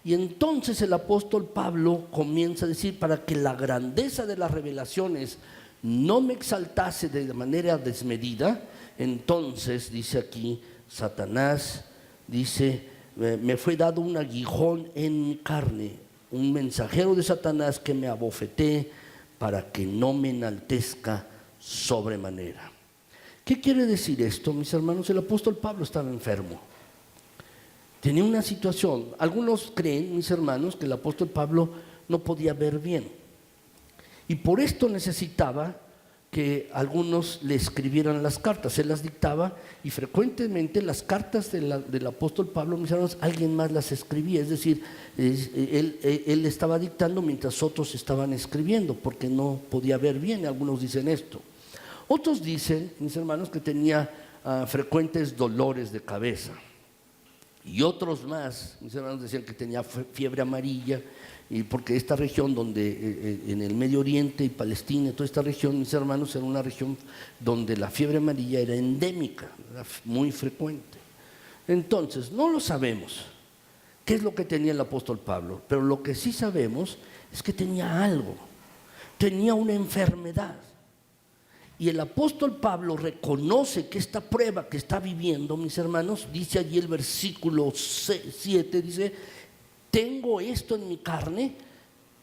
Y entonces el apóstol Pablo comienza a decir, para que la grandeza de las revelaciones no me exaltase de manera desmedida, entonces, dice aquí, Satanás, dice, me fue dado un aguijón en mi carne, un mensajero de Satanás que me abofeté para que no me enaltezca sobremanera. ¿Qué quiere decir esto, mis hermanos? El apóstol Pablo estaba enfermo. Tenía una situación. Algunos creen, mis hermanos, que el apóstol Pablo no podía ver bien. Y por esto necesitaba que algunos le escribieran las cartas. Él las dictaba y frecuentemente las cartas del apóstol Pablo, mis hermanos, alguien más las escribía. Es decir, él estaba dictando mientras otros estaban escribiendo, porque no podía ver bien. Algunos dicen esto. Otros dicen, mis hermanos, que tenía frecuentes dolores de cabeza. Y otros más, mis hermanos, decían que tenía fiebre amarilla, y porque esta región donde en el Medio Oriente y Palestina, toda esta región, mis hermanos, era una región donde la fiebre amarilla era endémica, era muy frecuente. Entonces, no lo sabemos qué es lo que tenía el apóstol Pablo, pero lo que sí sabemos es que tenía algo, tenía una enfermedad. Y el apóstol Pablo reconoce que esta prueba que está viviendo, mis hermanos, dice allí el versículo 7, dice: tengo esto en mi carne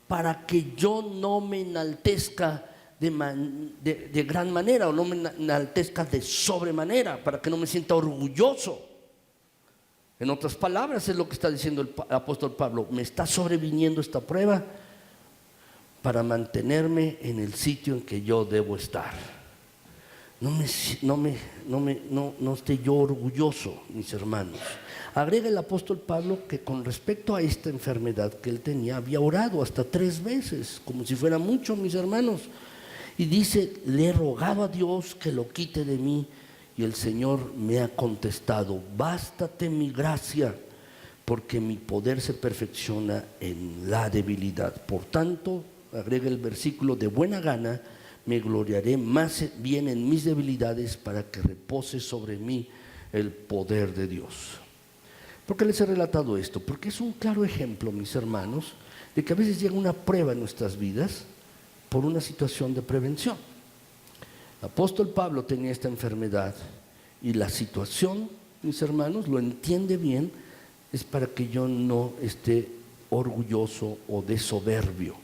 para que yo no me enaltezca de gran manera, o no me enaltezca de sobremanera, para que no me sienta orgulloso. En otras palabras, es lo que está diciendo el apóstol Pablo: me está sobreviniendo esta prueba para mantenerme en el sitio en que yo debo estar. No esté yo orgulloso, mis hermanos. Agrega el apóstol Pablo que con respecto a esta enfermedad que él tenía, había orado hasta 3 veces, como si fuera mucho, mis hermanos. Y dice: le he rogado a Dios que lo quite de mí, y el Señor me ha contestado: bástate mi gracia, porque mi poder se perfecciona en la debilidad. Por tanto, agrega el versículo, de buena gana me gloriaré más bien en mis debilidades, para que repose sobre mí el poder de Dios. ¿Por qué les he relatado esto? Porque es un claro ejemplo, mis hermanos, de que a veces llega una prueba en nuestras vidas por una situación de prevención. El apóstol Pablo tenía esta enfermedad, y la situación, mis hermanos, lo entiende bien, es para que yo no esté orgulloso o de soberbio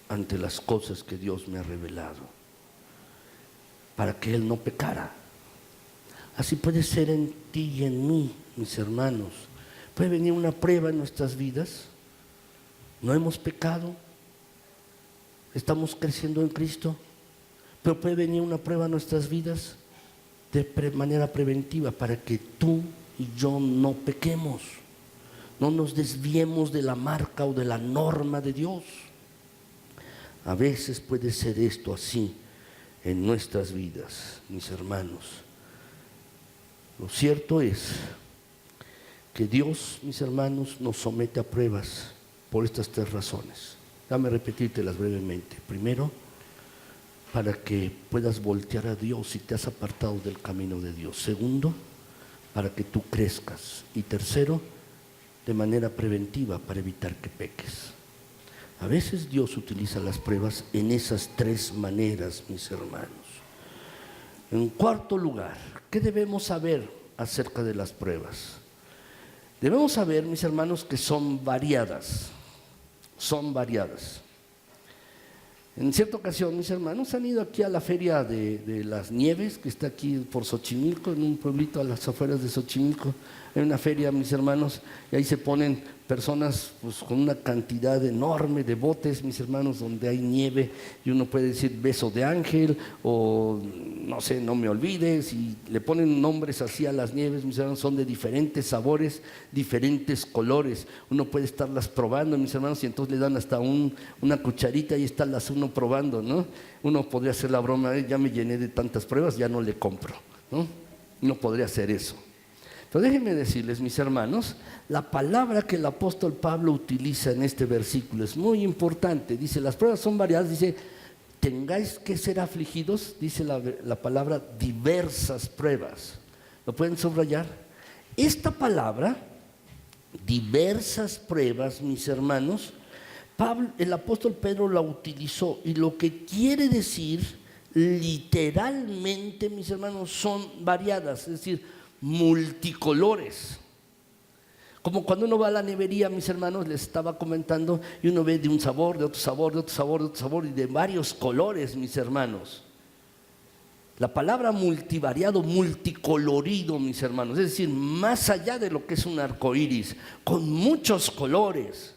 ante las cosas que Dios me ha revelado, para que Él no pecara. Así puede ser en ti y en mí, mis hermanos. Puede venir una prueba en nuestras vidas, no hemos pecado, estamos creciendo en Cristo, pero puede venir una prueba en nuestras vidas de manera preventiva, para que tú y yo no pequemos, no nos desviemos de la marca o de la norma de Dios. A veces puede ser esto así en nuestras vidas, mis hermanos. Lo cierto es que Dios, mis hermanos, nos somete a pruebas por estas 3 razones. Déjame repetírtelas brevemente. Primero, para que puedas voltear a Dios si te has apartado del camino de Dios. Segundo, para que tú crezcas. Y tercero, de manera preventiva, para evitar que peques. A veces Dios utiliza las pruebas en esas 3 maneras, mis hermanos. En cuarto lugar, ¿qué debemos saber acerca de las pruebas? Debemos saber, mis hermanos, que son variadas. Son variadas. En cierta ocasión, mis hermanos han ido aquí a la feria de las nieves, que está aquí por Xochimilco, en un pueblito a las afueras de Xochimilco. Hay una feria, mis hermanos, y ahí se ponen personas pues, con una cantidad enorme de botes, mis hermanos, donde hay nieve, y uno puede decir beso de ángel, o no sé, no me olvides, y le ponen nombres así a las nieves, mis hermanos. Son de diferentes sabores, diferentes colores. Uno puede estarlas probando, mis hermanos, y entonces le dan hasta una cucharita y estarlas uno probando, ¿no? Uno podría hacer la broma: ya me llené de tantas pruebas, ya no le compro, ¿no? Uno podría hacer eso. Pero déjenme decirles, mis hermanos, la palabra que el apóstol Pablo utiliza en este versículo es muy importante. Dice: las pruebas son variadas. Dice: tengáis que ser afligidos. Dice la palabra diversas pruebas. ¿Lo pueden subrayar? Esta palabra, diversas pruebas, mis hermanos, el apóstol Pedro la utilizó, y lo que quiere decir literalmente, mis hermanos, son variadas, es decir, multicolores. Como cuando uno va a la nevería, mis hermanos, les estaba comentando, y uno ve de un sabor, de otro sabor, de otro sabor, de otro sabor, y de varios colores, mis hermanos. La palabra multivariado, multicolorido, mis hermanos, es decir, más allá de lo que es un arco iris, con muchos colores.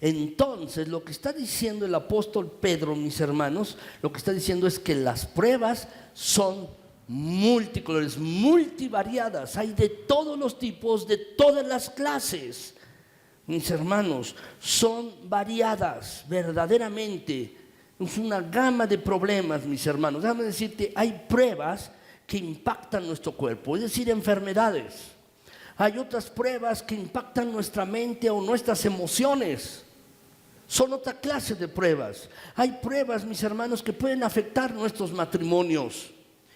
Entonces, lo que está diciendo el apóstol Pedro, mis hermanos, lo que está diciendo es que las pruebas son multicolores, multivariadas. Hay de todos los tipos, de todas las clases. Mis hermanos, son variadas, verdaderamente. Es una gama de problemas, mis hermanos. Déjame decirte, hay pruebas que impactan nuestro cuerpo, es decir, enfermedades. Hay otras pruebas que impactan nuestra mente o nuestras emociones. Son otra clase de pruebas. Hay pruebas, mis hermanos, que pueden afectar nuestros matrimonios.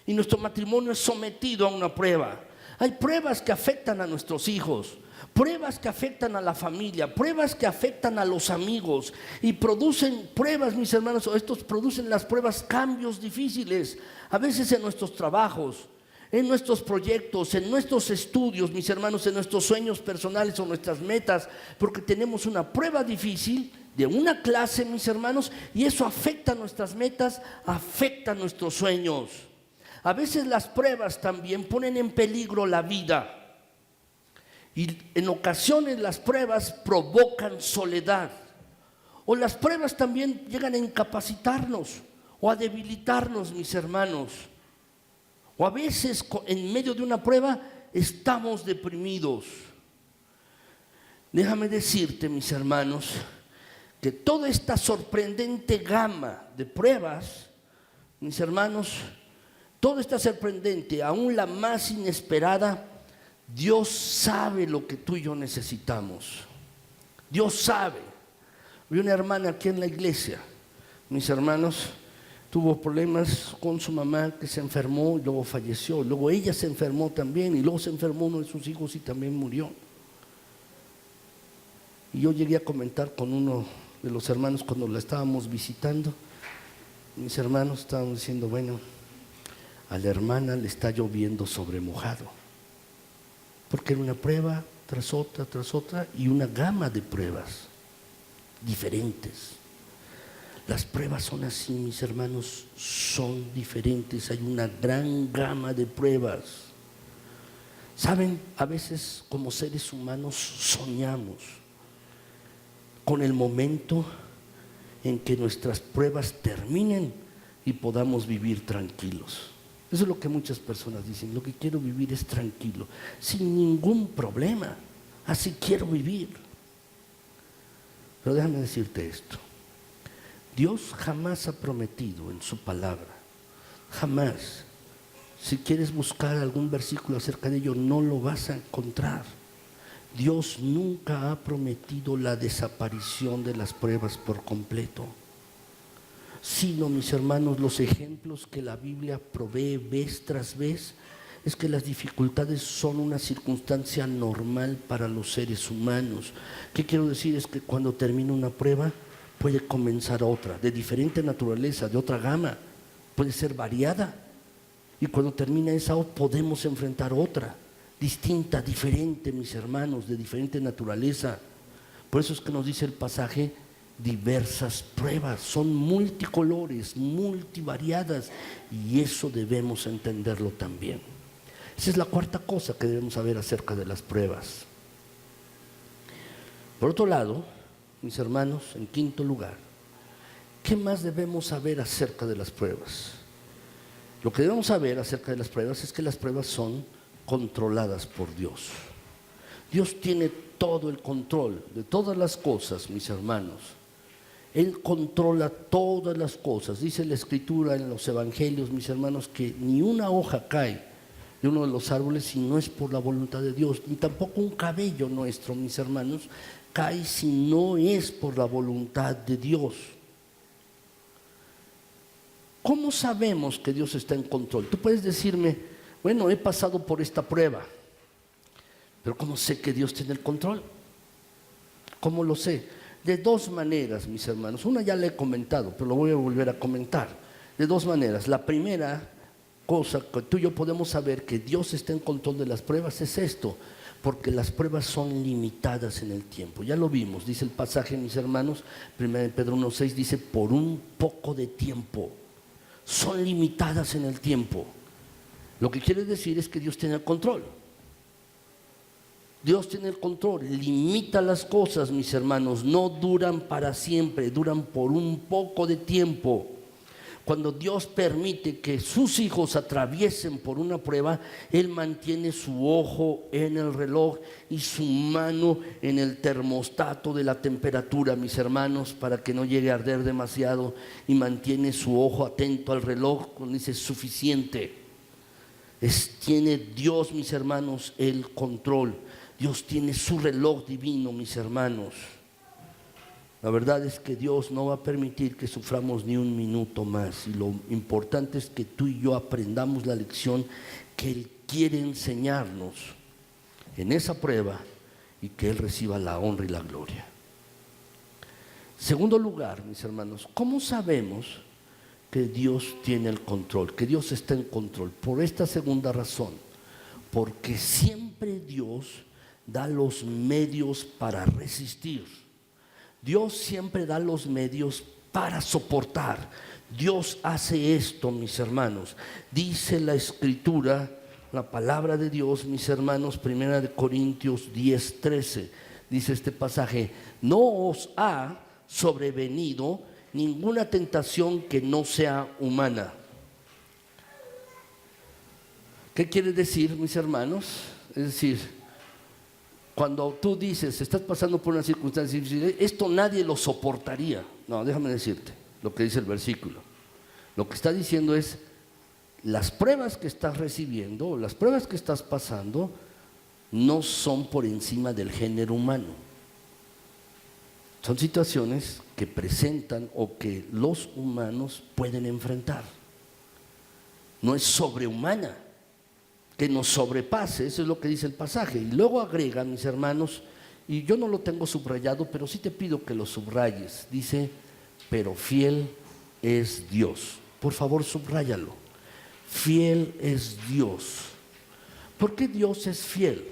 Y nuestro matrimonio es sometido a una prueba. Hay pruebas que afectan a nuestros hijos, pruebas que afectan a la familia, pruebas que afectan a los amigos. Y producen pruebas, mis hermanos, o estos producen las pruebas cambios difíciles. A veces en nuestros trabajos, en nuestros proyectos, en nuestros estudios, mis hermanos, en nuestros sueños personales o nuestras metas, porque tenemos una prueba difícil de una clase, mis hermanos, y eso afecta nuestras metas, afecta nuestros sueños. A veces las pruebas también ponen en peligro la vida. Y en ocasiones las pruebas provocan soledad. O las pruebas también llegan a incapacitarnos o a debilitarnos, mis hermanos. O a veces en medio de una prueba estamos deprimidos. Déjame decirte, mis hermanos, que toda esta sorprendente gama de pruebas, mis hermanos, toda esta sorprendente, aún la más inesperada, Dios sabe lo que tú y yo necesitamos. Dios sabe. Vi una hermana aquí en la iglesia, mis hermanos, tuvo problemas con su mamá que se enfermó y luego falleció. Luego ella se enfermó también y luego se enfermó uno de sus hijos y también murió. Y yo llegué a comentar con uno de los hermanos cuando la estábamos visitando. Mis hermanos estaban diciendo, bueno, a la hermana le está lloviendo sobre mojado. Porque era una prueba tras otra y una gama de pruebas diferentes. Las pruebas son así, mis hermanos, son diferentes. Hay una gran gama de pruebas. Saben, a veces como seres humanos soñamos con el momento en que nuestras pruebas terminen y podamos vivir tranquilos. Eso es lo que muchas personas dicen, lo que quiero vivir es tranquilo, sin ningún problema, así quiero vivir. Pero déjame decirte esto, Dios jamás ha prometido en su palabra, jamás. Si quieres buscar algún versículo acerca de ello, no lo vas a encontrar. Dios nunca ha prometido la desaparición de las pruebas por completo, sino, mis hermanos, los ejemplos que la Biblia provee vez tras vez es que las dificultades son una circunstancia normal para los seres humanos. ¿Qué quiero decir? Es que cuando termina una prueba puede comenzar otra, de diferente naturaleza, de otra gama, puede ser variada. Y cuando termina esa podemos enfrentar otra, distinta, diferente, mis hermanos, de diferente naturaleza. Por eso es que nos dice el pasaje, diversas pruebas, son multicolores, multivariadas, y eso debemos entenderlo también. Esa es la cuarta cosa que debemos saber acerca de las pruebas. Por otro lado, mis hermanos, en quinto lugar, ¿qué más debemos saber acerca de las pruebas? Lo que debemos saber acerca de las pruebas es que las pruebas son controladas por Dios. Dios tiene todo el control de todas las cosas, mis hermanos. Él controla todas las cosas. Dice la Escritura en los Evangelios, mis hermanos, que ni una hoja cae de uno de los árboles si no es por la voluntad de Dios, ni tampoco un cabello nuestro, mis hermanos, cae si no es por la voluntad de Dios. ¿Cómo sabemos que Dios está en control? Tú puedes decirme, bueno, he pasado por esta prueba, pero ¿cómo sé que Dios tiene el control? ¿Cómo lo sé? De dos maneras, mis hermanos. Una ya le he comentado, pero lo voy a volver a comentar. De dos maneras. La primera cosa que tú y yo podemos saber que Dios está en control de las pruebas es esto, porque las pruebas son limitadas en el tiempo. Ya lo vimos, dice el pasaje, mis hermanos, 1 Pedro 1:6 dice, por un poco de tiempo. son limitadas en el tiempo. Lo que quiere decir es que Dios tiene el control. Dios tiene el control, limita las cosas, mis hermanos, no duran para siempre, duran por un poco de tiempo. Cuando Dios permite que sus hijos atraviesen por una prueba, Él mantiene su ojo en el reloj y su mano en el termostato de la temperatura, mis hermanos, para que no llegue a arder demasiado, y mantiene su ojo atento al reloj cuando dice suficiente. Tiene Dios, mis hermanos, el control. Dios tiene su reloj divino, mis hermanos. La verdad es que Dios no va a permitir que suframos ni un minuto más. Y lo importante es que tú y yo aprendamos la lección que Él quiere enseñarnos en esa prueba y que Él reciba la honra y la gloria. Segundo lugar, mis hermanos, ¿cómo sabemos que Dios tiene el control, que Dios está en control? Por esta segunda razón, porque siempre Dios da los medios para resistir. Dios siempre da los medios para soportar. Dios hace esto, mis hermanos. Dice la Escritura, la palabra de Dios, mis hermanos, 1 Corintios 10:13. Dice este pasaje: no os ha sobrevenido ninguna tentación que no sea humana. ¿Qué quiere decir, mis hermanos? Es decir, cuando tú dices, estás pasando por una circunstancia difícil, esto nadie lo soportaría. No, déjame decirte lo que dice el versículo. Lo que está diciendo es, las pruebas que estás recibiendo, las pruebas que estás pasando, no son por encima del género humano. Son situaciones que presentan o que los humanos pueden enfrentar. No es sobrehumana, que nos sobrepase. Eso es lo que dice el pasaje. Y luego agrega, mis hermanos, y yo no lo tengo subrayado, pero sí te pido que lo subrayes. Dice, pero fiel es Dios. Por favor, subráyalo. Fiel es Dios. ¿Por qué Dios es fiel?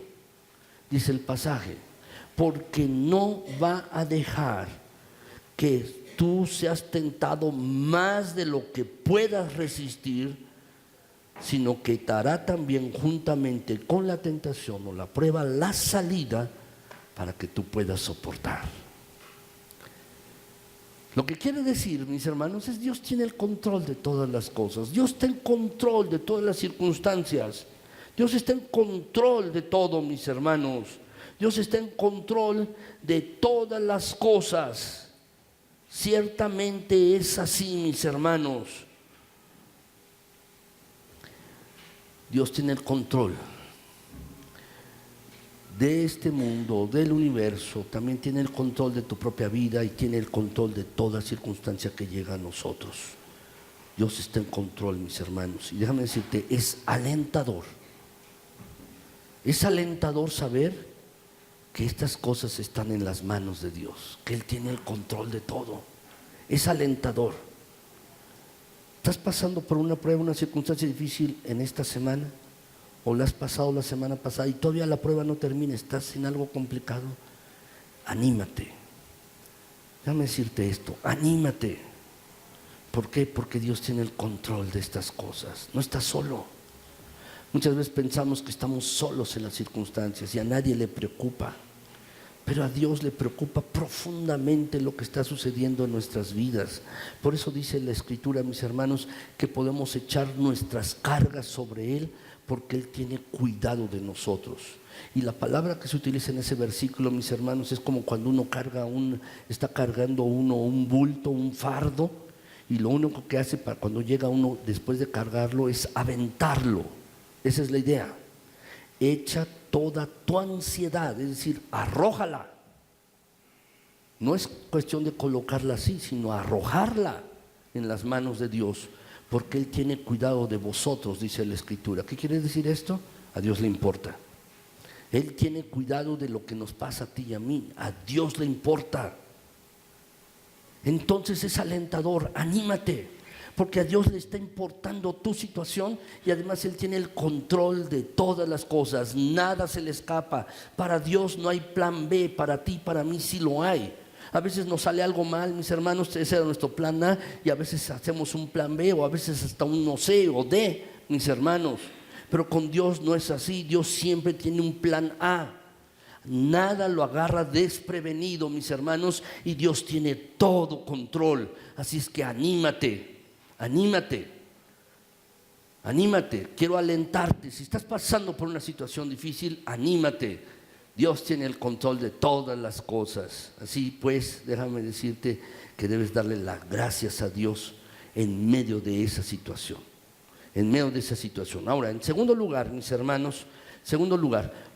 Dice el pasaje, porque no va a dejar que tú seas tentado más de lo que puedas resistir, sino que te hará también juntamente con la tentación o la prueba la salida para que tú puedas soportar. Lo que quiere decir, mis hermanos, es Dios tiene el control de todas las cosas. Dios está en control de todas las circunstancias. Dios está en control de todo, mis hermanos. Dios está en control de todas las cosas. Ciertamente es así, mis hermanos. Dios tiene el control de este mundo, del universo, también tiene el control de tu propia vida y tiene el control de toda circunstancia que llega a nosotros. Dios está en control, mis hermanos. Y déjame decirte, es alentador saber que estas cosas están en las manos de Dios, que Él tiene el control de todo. Es alentador. ¿Estás pasando por una prueba, una circunstancia difícil en esta semana? ¿O la has pasado la semana pasada y todavía la prueba no termina? ¿Estás en algo complicado? Anímate. Déjame decirte esto, anímate. ¿Por qué? Porque Dios tiene el control de estas cosas. No estás solo. Muchas veces pensamos que estamos solos en las circunstancias y a nadie le preocupa. Pero a Dios le preocupa profundamente lo que está sucediendo en nuestras vidas. Por eso dice la Escritura, mis hermanos, que podemos echar nuestras cargas sobre Él, porque Él tiene cuidado de nosotros. Y la palabra que se utiliza en ese versículo, mis hermanos, es como cuando uno está cargando un bulto, un fardo, y lo único que hace para cuando llega uno después de cargarlo es aventarlo. Esa es la idea. Echa toda tu ansiedad, es decir, arrójala. No es cuestión de colocarla así, sino arrojarla en las manos de Dios, porque Él tiene cuidado de vosotros, dice la Escritura. ¿Qué quiere decir esto? A Dios le importa. Él tiene cuidado de lo que nos pasa a ti y a mí. A Dios le importa. Entonces es alentador, anímate. Porque a Dios le está importando tu situación y además Él tiene el control de todas las cosas. Nada se le escapa. Para Dios no hay plan B, para ti, para mí sí lo hay. A veces nos sale algo mal, mis hermanos, ese era nuestro plan A, y a veces hacemos un plan B, o a veces hasta un no C o D, mis hermanos. Pero con Dios no es así. Dios siempre tiene un plan A. Nada lo agarra desprevenido, mis hermanos, y Dios tiene todo control. Así es que anímate, anímate. Anímate, quiero alentarte. Si estás pasando por una situación difícil, anímate. Dios tiene el control de todas las cosas. Así pues, déjame decirte que debes darle las gracias a Dios en medio de esa situación. En medio de esa situación. Ahora, en segundo lugar, mis hermanos,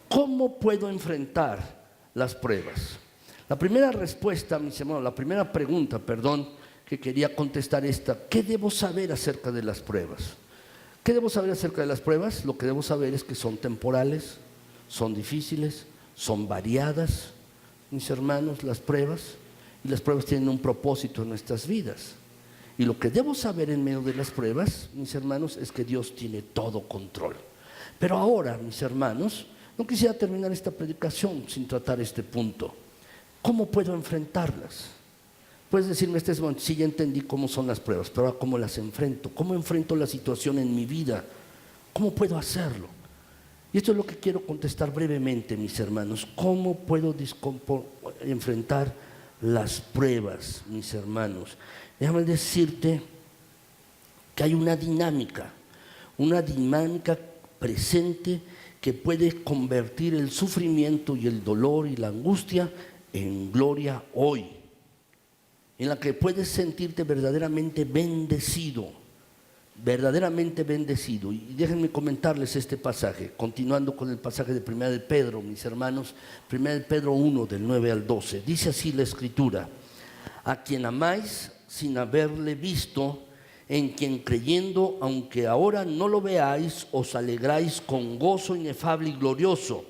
¿cómo puedo enfrentar las pruebas? La primera respuesta, mis hermanos, la primera pregunta, que quería contestar esta: ¿qué debo saber acerca de las pruebas? ¿Qué debo saber acerca de las pruebas? Lo que debo saber es que son temporales, son difíciles, son variadas, mis hermanos, las pruebas. Y las pruebas tienen un propósito en nuestras vidas. Y lo que debo saber en medio de las pruebas, mis hermanos, es que Dios tiene todo control. Pero ahora, mis hermanos, no quisiera terminar esta predicación sin tratar este punto. ¿Cómo puedo enfrentarlas? Puedes decirme, sí, ya entendí cómo son las pruebas, pero ahora ¿cómo las enfrento? ¿Cómo enfrento la situación en mi vida? ¿Cómo puedo hacerlo? Y esto es lo que quiero contestar brevemente, mis hermanos. ¿Cómo puedo enfrentar las pruebas, mis hermanos? Déjame decirte que hay una dinámica presente que puede convertir el sufrimiento y el dolor y la angustia en gloria hoy, en la que puedes sentirte verdaderamente bendecido. Y déjenme comentarles este pasaje, continuando con el pasaje de 1 de Pedro, mis hermanos. 1 de Pedro 1, del 9 al 12. Dice así la Escritura: a quien amáis sin haberle visto, en quien creyendo, aunque ahora no lo veáis, os alegráis con gozo inefable y glorioso,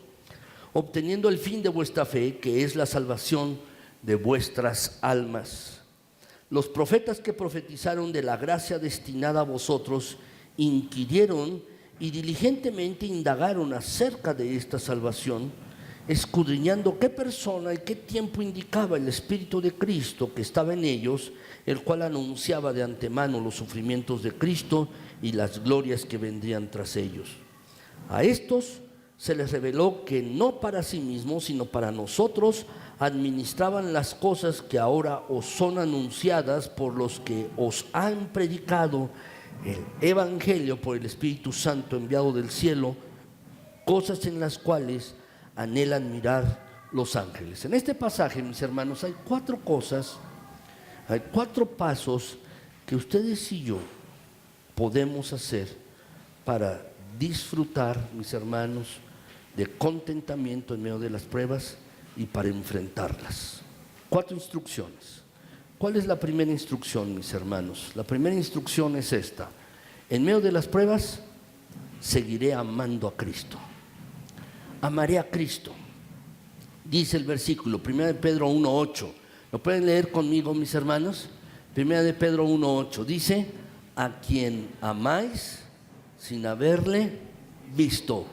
obteniendo el fin de vuestra fe, que es la salvación de vuestras almas. Los profetas que profetizaron de la gracia destinada a vosotros inquirieron y diligentemente indagaron acerca de esta salvación, escudriñando qué persona y qué tiempo indicaba el Espíritu de Cristo que estaba en ellos, el cual anunciaba de antemano los sufrimientos de Cristo y las glorias que vendrían tras ellos. A estos se les reveló que no para sí mismos, sino para nosotros, administraban las cosas que ahora os son anunciadas por los que os han predicado el Evangelio por el Espíritu Santo enviado del cielo, cosas en las cuales anhelan mirar los ángeles. En este pasaje, mis hermanos, hay 4 cosas, hay 4 pasos que ustedes y yo podemos hacer para disfrutar, mis hermanos, de contentamiento en medio de las pruebas y para enfrentarlas. 4 instrucciones. ¿Cuál es la primera instrucción, mis hermanos? La primera instrucción es esta: en medio de las pruebas seguiré amando a Cristo. Amaré a Cristo. Dice el versículo 1 de Pedro 1:8. ¿Lo pueden leer conmigo, mis hermanos? 1 de Pedro 1:8 dice: a quien amáis sin haberle visto.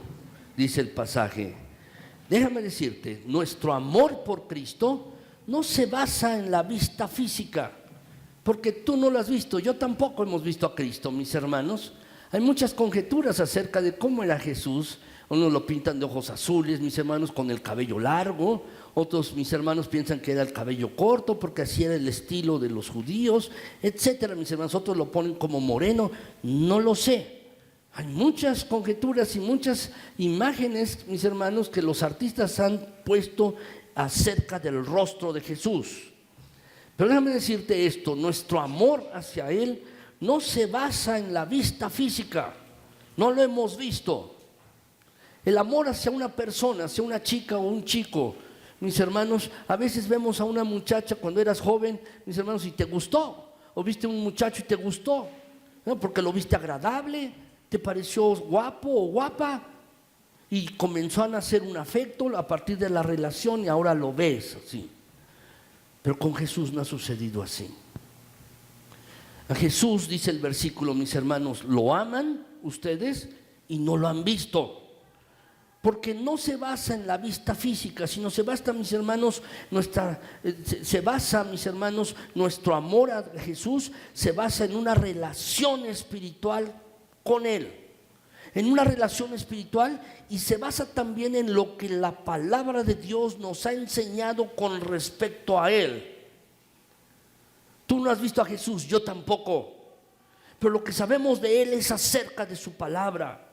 Dice el pasaje. Déjame decirte, nuestro amor por Cristo no se basa en la vista física, porque tú no lo has visto, yo tampoco hemos visto a Cristo, mis hermanos. Hay muchas conjeturas acerca de cómo era Jesús. Unos lo pintan de ojos azules, mis hermanos, con el cabello largo. Otros, mis hermanos, piensan que era el cabello corto, porque así era el estilo de los judíos, etcétera, mis hermanos. Otros lo ponen como moreno, no lo sé. Hay muchas conjeturas y muchas imágenes, mis hermanos, que los artistas han puesto acerca del rostro de Jesús. Pero déjame decirte esto: nuestro amor hacia Él no se basa en la vista física. No lo hemos visto. El amor hacia una persona, hacia una chica o un chico, mis hermanos, a veces vemos a una muchacha cuando eras joven, mis hermanos, y te gustó. O viste a un muchacho y te gustó, ¿no? Porque lo viste agradable, te pareció guapo o guapa, y comenzó a nacer un afecto a partir de la relación, y ahora lo ves así. Pero con Jesús no ha sucedido así. A Jesús, dice el versículo, mis hermanos, lo aman ustedes y no lo han visto. porque no se basa en la vista física, sino se basa, mis hermanos, nuestro amor a Jesús se basa en una relación espiritual con Él, en una relación espiritual, y se basa también en lo que la palabra de Dios nos ha enseñado con respecto a Él. Tú no has visto a Jesús, yo tampoco, pero lo que sabemos de Él es acerca de su palabra.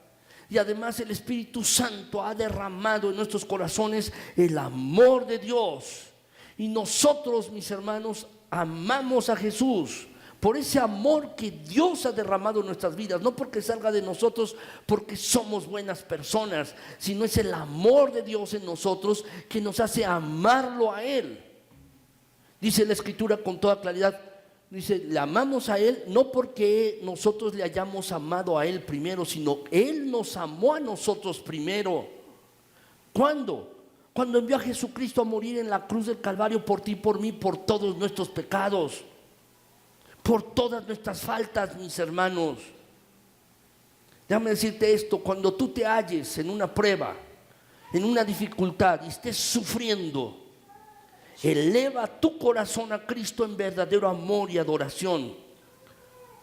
Y además el Espíritu Santo ha derramado en nuestros corazones el amor de Dios. Y nosotros, mis hermanos, amamos a Jesús por ese amor que Dios ha derramado en nuestras vidas. No porque salga de nosotros, porque somos buenas personas, sino es el amor de Dios en nosotros que nos hace amarlo a Él. Dice la Escritura con toda claridad, dice, le amamos a Él no porque nosotros le hayamos amado a Él primero, sino Él nos amó a nosotros primero. ¿Cuándo? Cuando envió a Jesucristo a morir en la cruz del Calvario por ti y por mí, por todos nuestros pecados, por todas nuestras faltas, mis hermanos. Déjame decirte esto, cuando tú te halles en una prueba, en una dificultad y estés sufriendo, eleva tu corazón a Cristo en verdadero amor y adoración.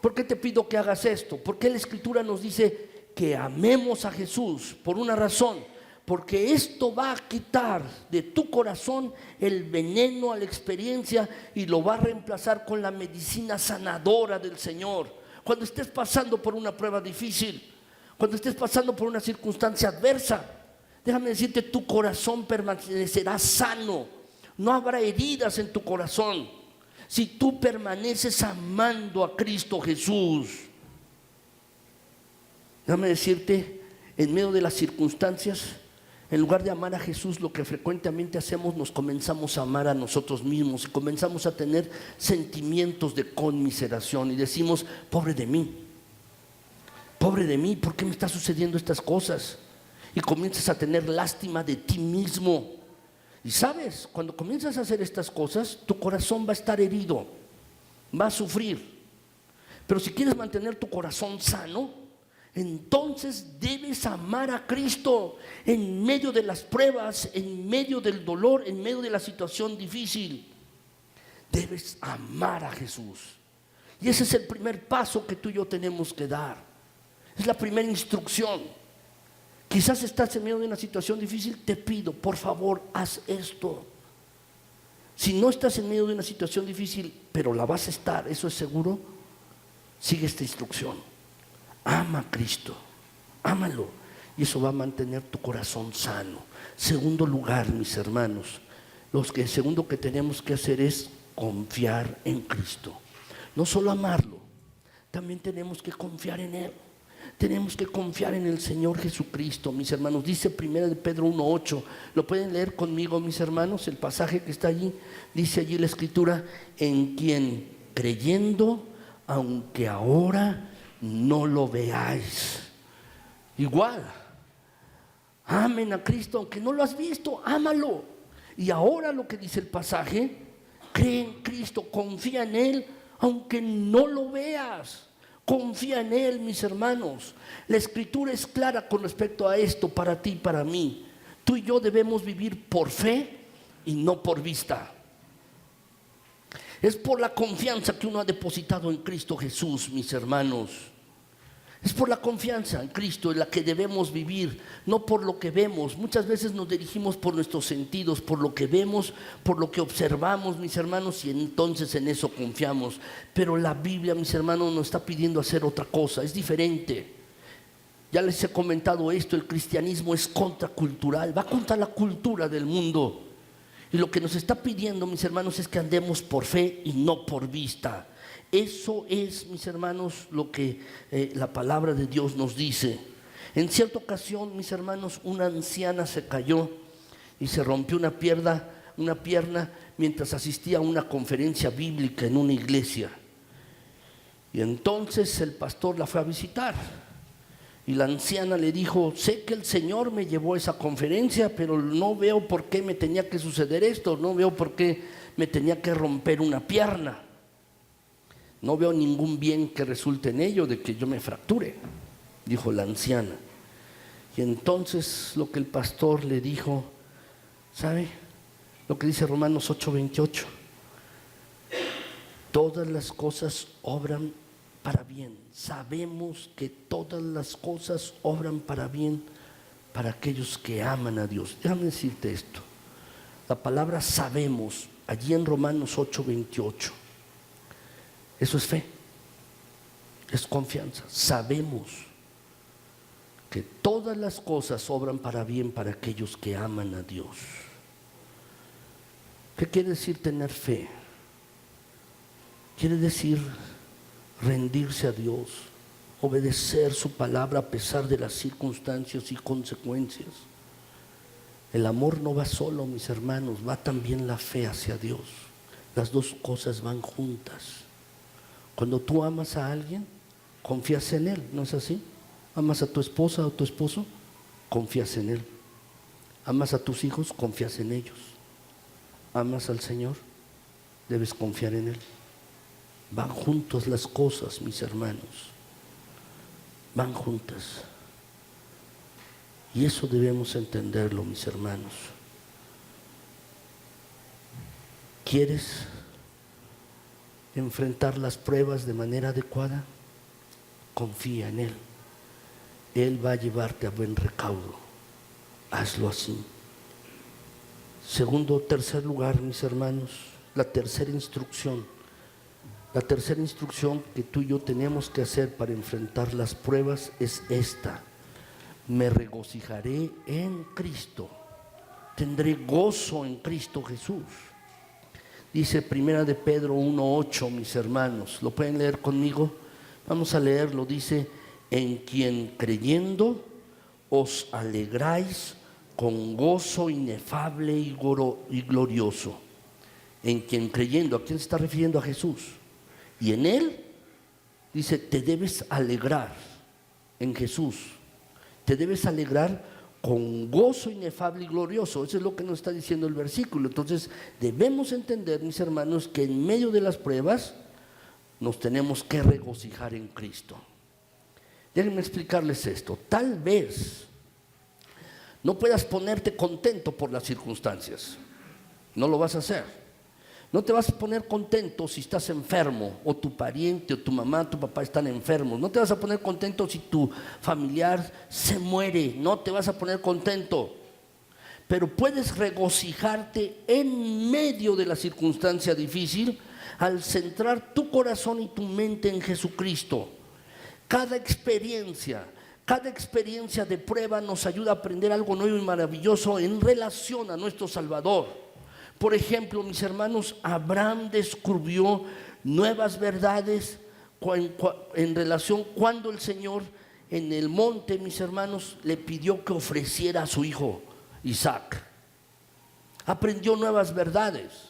¿Por qué te pido que hagas esto? Porque la Escritura nos dice que amemos a Jesús por una razón, porque esto va a quitar de tu corazón el veneno a la experiencia y lo va a reemplazar con la medicina sanadora del Señor. Cuando estés pasando por una prueba difícil, cuando estés pasando por una circunstancia adversa, déjame decirte, tu corazón permanecerá sano. No habrá heridas en tu corazón si tú permaneces amando a Cristo Jesús. Déjame decirte, en medio de las circunstancias, en lugar de amar a Jesús, lo que frecuentemente hacemos, nos comenzamos a amar a nosotros mismos y comenzamos a tener sentimientos de conmiseración y decimos, pobre de mí, ¿por qué me están sucediendo estas cosas? Y comienzas a tener lástima de ti mismo. Y sabes, cuando comienzas a hacer estas cosas, tu corazón va a estar herido, va a sufrir. Pero si quieres mantener tu corazón sano, entonces debes amar a Cristo en medio de las pruebas, en medio del dolor, en medio de la situación difícil. Debes amar a Jesús. Y ese es el primer paso que tú y yo tenemos que dar. Es la primera instrucción. Quizás estás en medio de una situación difícil, te pido, por favor, haz esto. Si no estás en medio de una situación difícil, pero la vas a estar, eso es seguro, sigue esta instrucción. Ama a Cristo, ámalo, y eso va a mantener tu corazón sano. Segundo lugar, mis hermanos, el segundo que tenemos que hacer es confiar en Cristo. No solo amarlo, también tenemos que confiar en Él. Tenemos que confiar en el Señor Jesucristo, mis hermanos. Dice 1 Pedro 1:8. ¿Lo pueden leer conmigo, mis hermanos? El pasaje que está allí. Dice allí la Escritura: en quien creyendo, aunque ahora no lo veáis. Igual, amen a Cristo, aunque no lo has visto, ámalo. Y ahora lo que dice el pasaje: cree en Cristo, confía en Él, aunque no lo veas. Confía en Él, mis hermanos. La Escritura es clara con respecto a esto para ti y para mí. Tú y yo debemos vivir por fe y no por vista. Es por la confianza que uno ha depositado en Cristo Jesús, mis hermanos. Es por la confianza en Cristo en la que debemos vivir, no por lo que vemos. Muchas veces nos dirigimos por nuestros sentidos, por lo que vemos, por lo que observamos, mis hermanos, y entonces en eso confiamos. Pero la Biblia, mis hermanos, nos está pidiendo hacer otra cosa, es diferente. Ya les he comentado esto, el cristianismo es contracultural, va contra la cultura del mundo. Y lo que nos está pidiendo, mis hermanos, es que andemos por fe y no por vista. Eso es, mis hermanos, lo que la palabra de Dios nos dice. En cierta ocasión, mis hermanos, una anciana se cayó y se rompió una pierna mientras asistía a una conferencia bíblica en una iglesia. Y entonces el pastor la fue a visitar. Y la anciana le dijo: sé que el Señor me llevó a esa conferencia, pero no veo por qué me tenía que suceder esto, no veo por qué me tenía que romper una pierna. No veo ningún bien que resulte en ello de que yo me fracture, dijo la anciana. Y entonces lo que el pastor le dijo, ¿sabe? Lo que dice Romanos 8:28. Todas las cosas obran para bien. Sabemos que todas las cosas obran para bien para aquellos que aman a Dios. Déjame decirte esto. La palabra sabemos, allí en Romanos 8:28, eso es fe, es confianza. Sabemos que todas las cosas obran para bien para aquellos que aman a Dios. ¿Qué quiere decir tener fe? Quiere decir rendirse a Dios, obedecer su palabra a pesar de las circunstancias y consecuencias. El amor no va solo, mis hermanos, va también la fe hacia Dios. Las dos cosas van juntas. Cuando tú amas a alguien, confías en él, ¿no es así? Amas a tu esposa o tu esposo, confías en él. Amas a tus hijos, confías en ellos. Amas al Señor, debes confiar en él. Van juntas las cosas, mis hermanos. Van juntas. Y eso debemos entenderlo, mis hermanos. ¿Quieres enfrentar las pruebas de manera adecuada? Confía en Él. Él va a llevarte a buen recaudo. Hazlo así. Segundo, tercer lugar, mis hermanos, la tercera instrucción. La tercera instrucción que tú y yo tenemos que hacer para enfrentar las pruebas es esta: me regocijaré en Cristo, tendré gozo en Cristo Jesús. Dice Primera de Pedro 1:8, mis hermanos, ¿lo pueden leer conmigo? Vamos a leerlo. Dice: en quien creyendo os alegráis con gozo inefable y glorioso. En quien creyendo, ¿a quién se está refiriendo? A Jesús. Y en Él, dice, te debes alegrar en Jesús. Te debes alegrar con gozo inefable y glorioso. Eso es lo que nos está diciendo el versículo. Entonces debemos entender, mis hermanos, que en medio de las pruebas nos tenemos que regocijar en Cristo. Déjenme explicarles esto. Tal vez no puedas ponerte contento por las circunstancias. No lo vas a hacer. No te vas a poner contento si estás enfermo, o tu pariente, o tu mamá, tu papá están enfermos. No te vas a poner contento si tu familiar se muere. No te vas a poner contento. Pero puedes regocijarte en medio de la circunstancia difícil al centrar tu corazón y tu mente en Jesucristo. Cada experiencia de prueba nos ayuda a aprender algo nuevo y maravilloso en relación a nuestro Salvador. Por ejemplo, mis hermanos, Abraham descubrió nuevas verdades en relación cuando el Señor en el monte, mis hermanos, le pidió que ofreciera a su hijo Isaac. Aprendió nuevas verdades.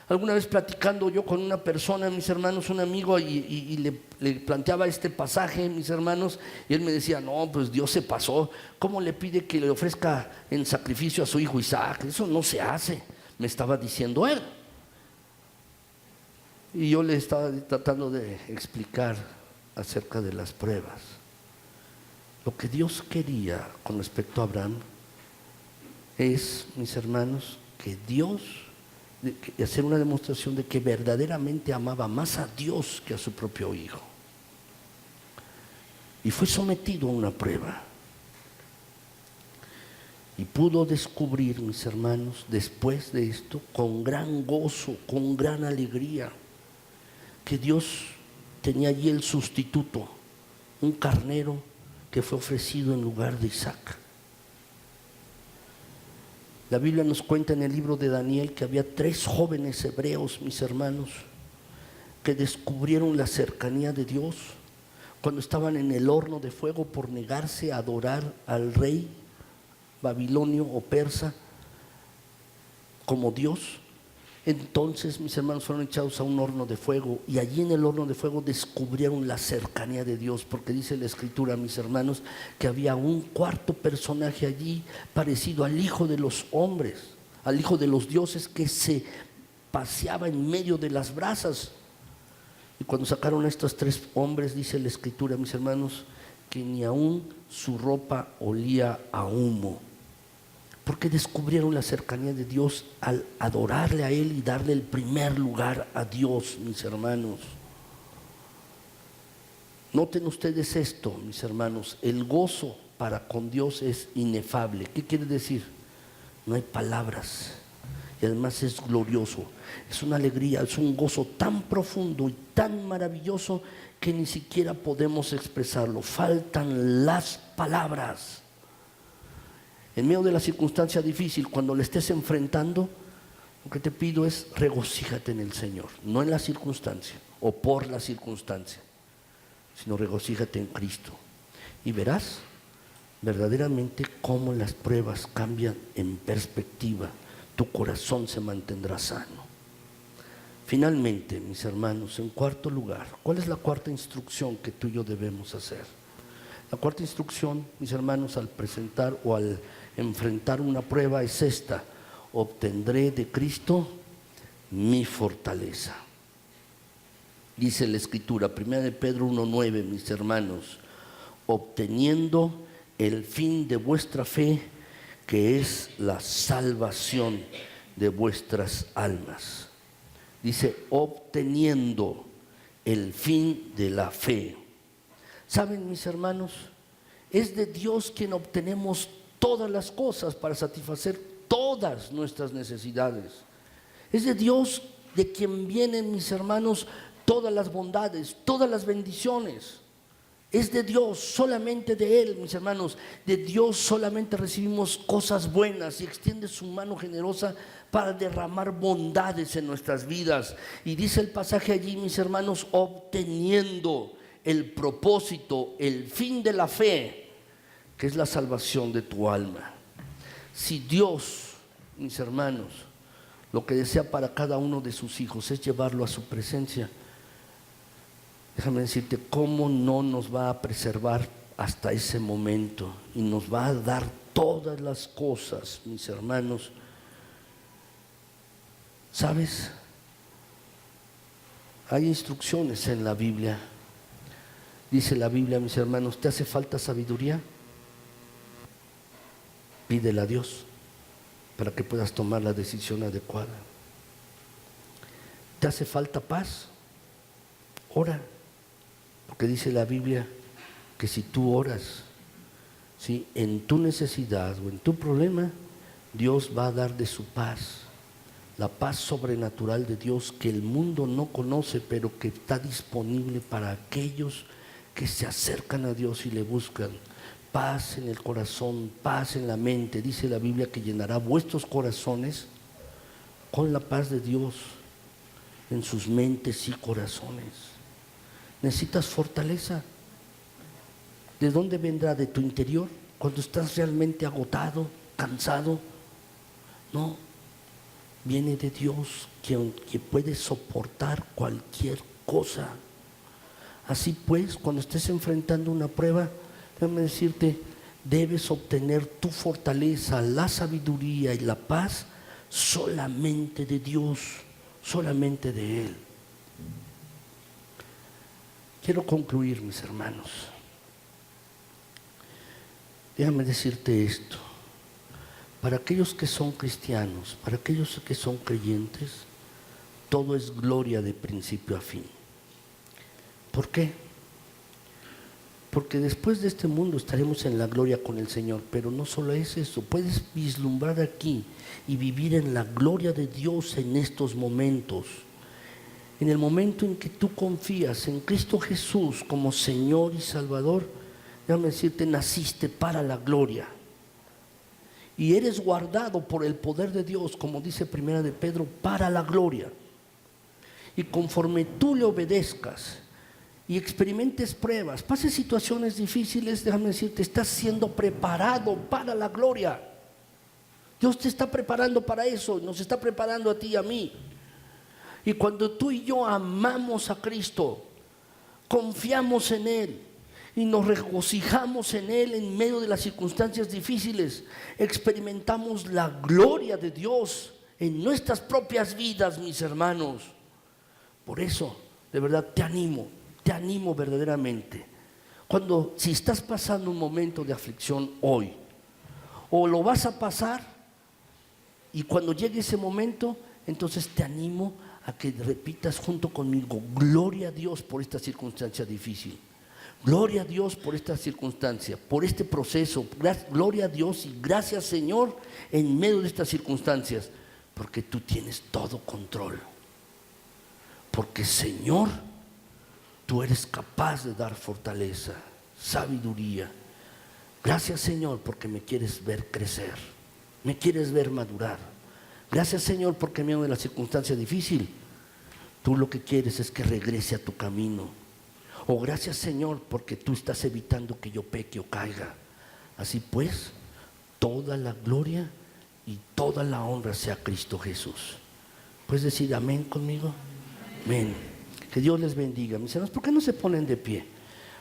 Alguna vez platicando yo con una persona, mis hermanos, un amigo, y le planteaba este pasaje, mis hermanos, y él me decía: no, pues Dios se pasó. ¿Cómo le pide que le ofrezca en sacrificio a su hijo Isaac? Eso no se hace, me estaba diciendo él. Y yo le estaba tratando de explicar acerca de las pruebas. Lo que Dios quería con respecto a Abraham es, mis hermanos, que Dios hacer una demostración de que verdaderamente amaba más a Dios que a su propio hijo. Y fue sometido a una prueba. Y pudo descubrir, mis hermanos, después de esto, con gran gozo, con gran alegría, que Dios tenía allí el sustituto, un carnero que fue ofrecido en lugar de Isaac. La Biblia nos cuenta en el libro de Daniel que había 3 jóvenes hebreos, mis hermanos, que descubrieron la cercanía de Dios cuando estaban en el horno de fuego por negarse a adorar al rey babilonio o persa como Dios. Entonces, mis hermanos, fueron echados a un horno de fuego, y allí en el horno de fuego descubrieron la cercanía de Dios, porque dice la Escritura, mis hermanos, que había un cuarto personaje allí parecido al Hijo de los hombres, al Hijo de los dioses, que se paseaba en medio de las brasas. Y cuando sacaron a estos 3 hombres, dice la Escritura, mis hermanos, que ni aún su ropa olía a humo, porque descubrieron la cercanía de Dios al adorarle a Él y darle el primer lugar a Dios, mis hermanos. Noten ustedes esto, mis hermanos, el gozo para con Dios es inefable. ¿Qué quiere decir? No hay palabras, y además es glorioso, es una alegría, es un gozo tan profundo y tan maravilloso que ni siquiera podemos expresarlo, faltan las palabras. En medio de la circunstancia difícil, cuando le estés enfrentando, lo que te pido es regocíjate en el Señor, no en la circunstancia o por la circunstancia, sino regocíjate en Cristo, y verás verdaderamente cómo las pruebas cambian en perspectiva, tu corazón se mantendrá sano. Finalmente, mis hermanos, en cuarto lugar, ¿cuál es la cuarta instrucción que tú y yo debemos hacer? La cuarta instrucción, mis hermanos, al presentar o al enfrentar una prueba es esta: obtendré de Cristo mi fortaleza. Dice la Escritura, 1 de Pedro 1:9, mis hermanos, obteniendo el fin de vuestra fe, que es la salvación de vuestras almas. Dice, obteniendo el fin de la fe. ¿Saben, mis hermanos? Es de Dios quien obtenemos todas las cosas para satisfacer todas nuestras necesidades. Es de Dios de quien vienen, mis hermanos, todas las bondades, todas las bendiciones. Es de Dios, solamente de Él, mis hermanos. De Dios solamente recibimos cosas buenas y extiende su mano generosa para derramar bondades en nuestras vidas. Y dice el pasaje allí, mis hermanos, obteniendo el propósito, el fin de la fe, que es la salvación de tu alma. Si Dios, mis hermanos, lo que desea para cada uno de sus hijos es llevarlo a su presencia, déjame decirte, ¿cómo no nos va a preservar hasta ese momento? Y nos va a dar todas las cosas, mis hermanos. ¿Sabes? Hay instrucciones en la Biblia. Dice la Biblia, mis hermanos, ¿te hace falta sabiduría? Pídela a Dios para que puedas tomar la decisión adecuada. ¿Te hace falta paz? Ora. Porque dice la Biblia que si tú oras, ¿sí?, en tu necesidad o en tu problema, Dios va a dar de su paz, la paz sobrenatural de Dios que el mundo no conoce, pero que está disponible para aquellos que se acercan a Dios y le buscan. Paz en el corazón, paz en la mente. Dice la Biblia que llenará vuestros corazones con la paz de Dios en sus mentes y corazones. Necesitas fortaleza. ¿De dónde vendrá? ¿De tu interior? Cuando estás realmente agotado, cansado. No, viene de Dios, que puede soportar cualquier cosa. Así pues, cuando estés enfrentando una prueba, déjame decirte, debes obtener tu fortaleza, la sabiduría y la paz solamente de Dios, solamente de Él. Quiero concluir, mis hermanos. Déjame decirte esto. Para aquellos que son cristianos, para aquellos que son creyentes, todo es gloria de principio a fin. ¿Por qué? Porque después de este mundo estaremos en la gloria con el Señor, pero no solo es eso, puedes vislumbrar aquí y vivir en la gloria de Dios en estos momentos. En el momento en que tú confías en Cristo Jesús como Señor y Salvador, déjame decirte, naciste para la gloria. Y eres guardado por el poder de Dios, como dice 1 de Pedro, para la gloria. Y conforme tú le obedezcas y experimentes pruebas, pases situaciones difíciles, déjame decirte, estás siendo preparado para la gloria. Dios te está preparando para eso, nos está preparando a ti y a mí. Y cuando tú y yo amamos a Cristo, confiamos en Él y nos regocijamos en Él en medio de las circunstancias difíciles, experimentamos la gloria de Dios en nuestras propias vidas, mis hermanos. Por eso, de verdad, te animo verdaderamente. Si estás pasando un momento de aflicción hoy, o lo vas a pasar, y cuando llegue ese momento, entonces te animo a que repitas junto conmigo: gloria a Dios por esta circunstancia difícil. Gloria a Dios por esta circunstancia, por este proceso. Gloria a Dios y gracias, Señor, en medio de estas circunstancias, porque tú tienes todo control. Porque, Señor, tú eres capaz de dar fortaleza, sabiduría. Gracias, Señor, porque me quieres ver crecer, me quieres ver madurar. Gracias, Señor, porque en medio de la circunstancia difícil, tú lo que quieres es que regrese a tu camino. O gracias, Señor, porque tú estás evitando que yo peque o caiga. Así pues, toda la gloria y toda la honra sea a Cristo Jesús. ¿Puedes decir amén conmigo? Amén. Que Dios les bendiga. Mis hermanos, ¿por qué no se ponen de pie?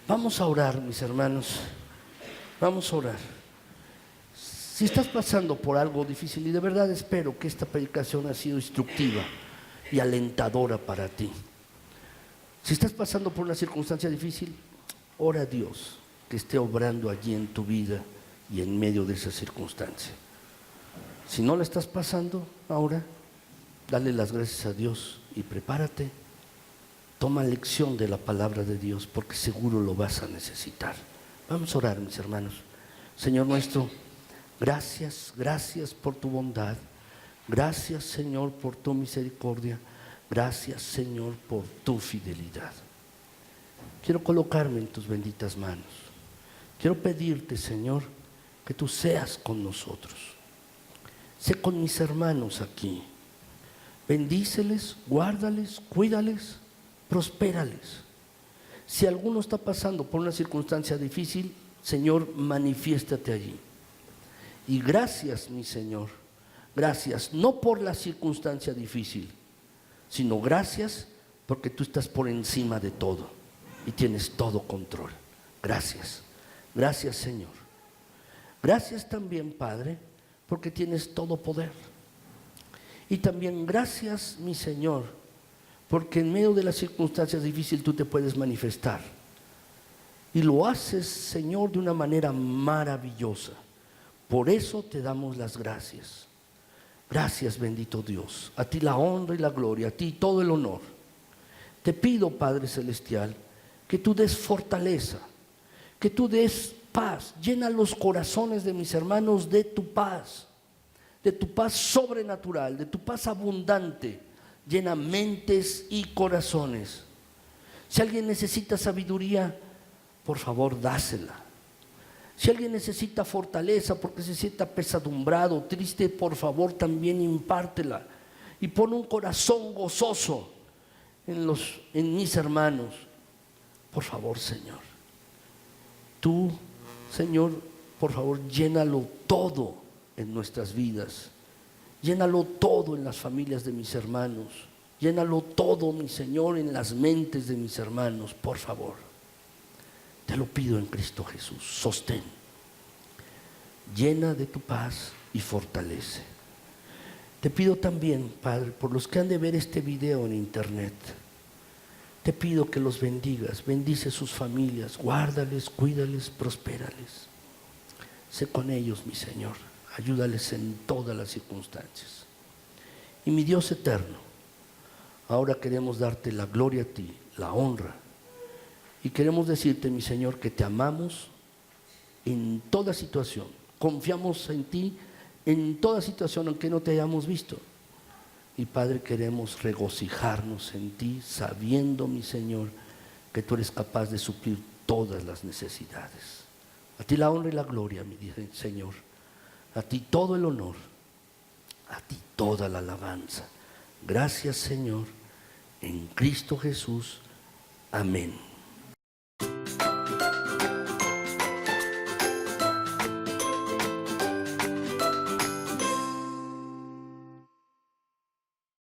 Vamos a orar, mis hermanos. Vamos a orar. Si estás pasando por algo difícil, y de verdad espero que esta predicación ha sido instructiva y alentadora para ti. Si estás pasando por una circunstancia difícil, ora a Dios que esté obrando allí en tu vida y en medio de esa circunstancia. Si no la estás pasando ahora, dale las gracias a Dios y prepárate. Toma lección de la palabra de Dios, porque seguro lo vas a necesitar. Vamos a orar, mis hermanos. Señor nuestro, gracias, gracias por tu bondad. Gracias, Señor, por tu misericordia. Gracias, Señor, por tu fidelidad. Quiero colocarme en tus benditas manos. Quiero pedirte, Señor, que tú seas con nosotros. Sé con mis hermanos aquí. Bendíceles, guárdales, cuídales, prospérales. Si alguno está pasando por una circunstancia difícil, Señor, manifiéstate allí. Y gracias, mi Señor, gracias, no por la circunstancia difícil, sino gracias porque tú estás por encima de todo y tienes todo control. Gracias, gracias, Señor. Gracias también, Padre, porque tienes todo poder. Y también gracias, mi Señor, porque en medio de las circunstancias difíciles tú te puedes manifestar. Y lo haces, Señor, de una manera maravillosa. Por eso te damos las gracias. Gracias, bendito Dios. A ti la honra y la gloria, a ti todo el honor. Te pido, Padre Celestial, que tú des fortaleza, que tú des paz. Llena los corazones de mis hermanos de tu paz sobrenatural, de tu paz abundante. Llena mentes y corazones. Si alguien necesita sabiduría, por favor, dásela. Si alguien necesita fortaleza porque se sienta apesadumbrado, triste, por favor, también impártela. Y pon un corazón gozoso en mis hermanos. Por favor, Señor. Tú, Señor, por favor, llénalo todo en nuestras vidas. Llénalo todo en las familias de mis hermanos. Llénalo todo, mi Señor, en las mentes de mis hermanos, por favor. Te lo pido en Cristo Jesús. Sostén. Llena de tu paz y fortalece. Te pido también, Padre, por los que han de ver este video en internet, te pido que los bendigas. Bendice sus familias. Guárdales, cuídales, prospérales. Sé con ellos, mi Señor. Ayúdales en todas las circunstancias. Y mi Dios eterno, ahora queremos darte la gloria a ti, la honra. Y queremos decirte, mi Señor, que te amamos en toda situación. Confiamos en ti en toda situación, aunque no te hayamos visto. Y Padre, queremos regocijarnos en ti, sabiendo, mi Señor, que tú eres capaz de suplir todas las necesidades. A ti la honra y la gloria, mi Señor. A ti todo el honor, a ti toda la alabanza. Gracias, Señor, en Cristo Jesús. Amén.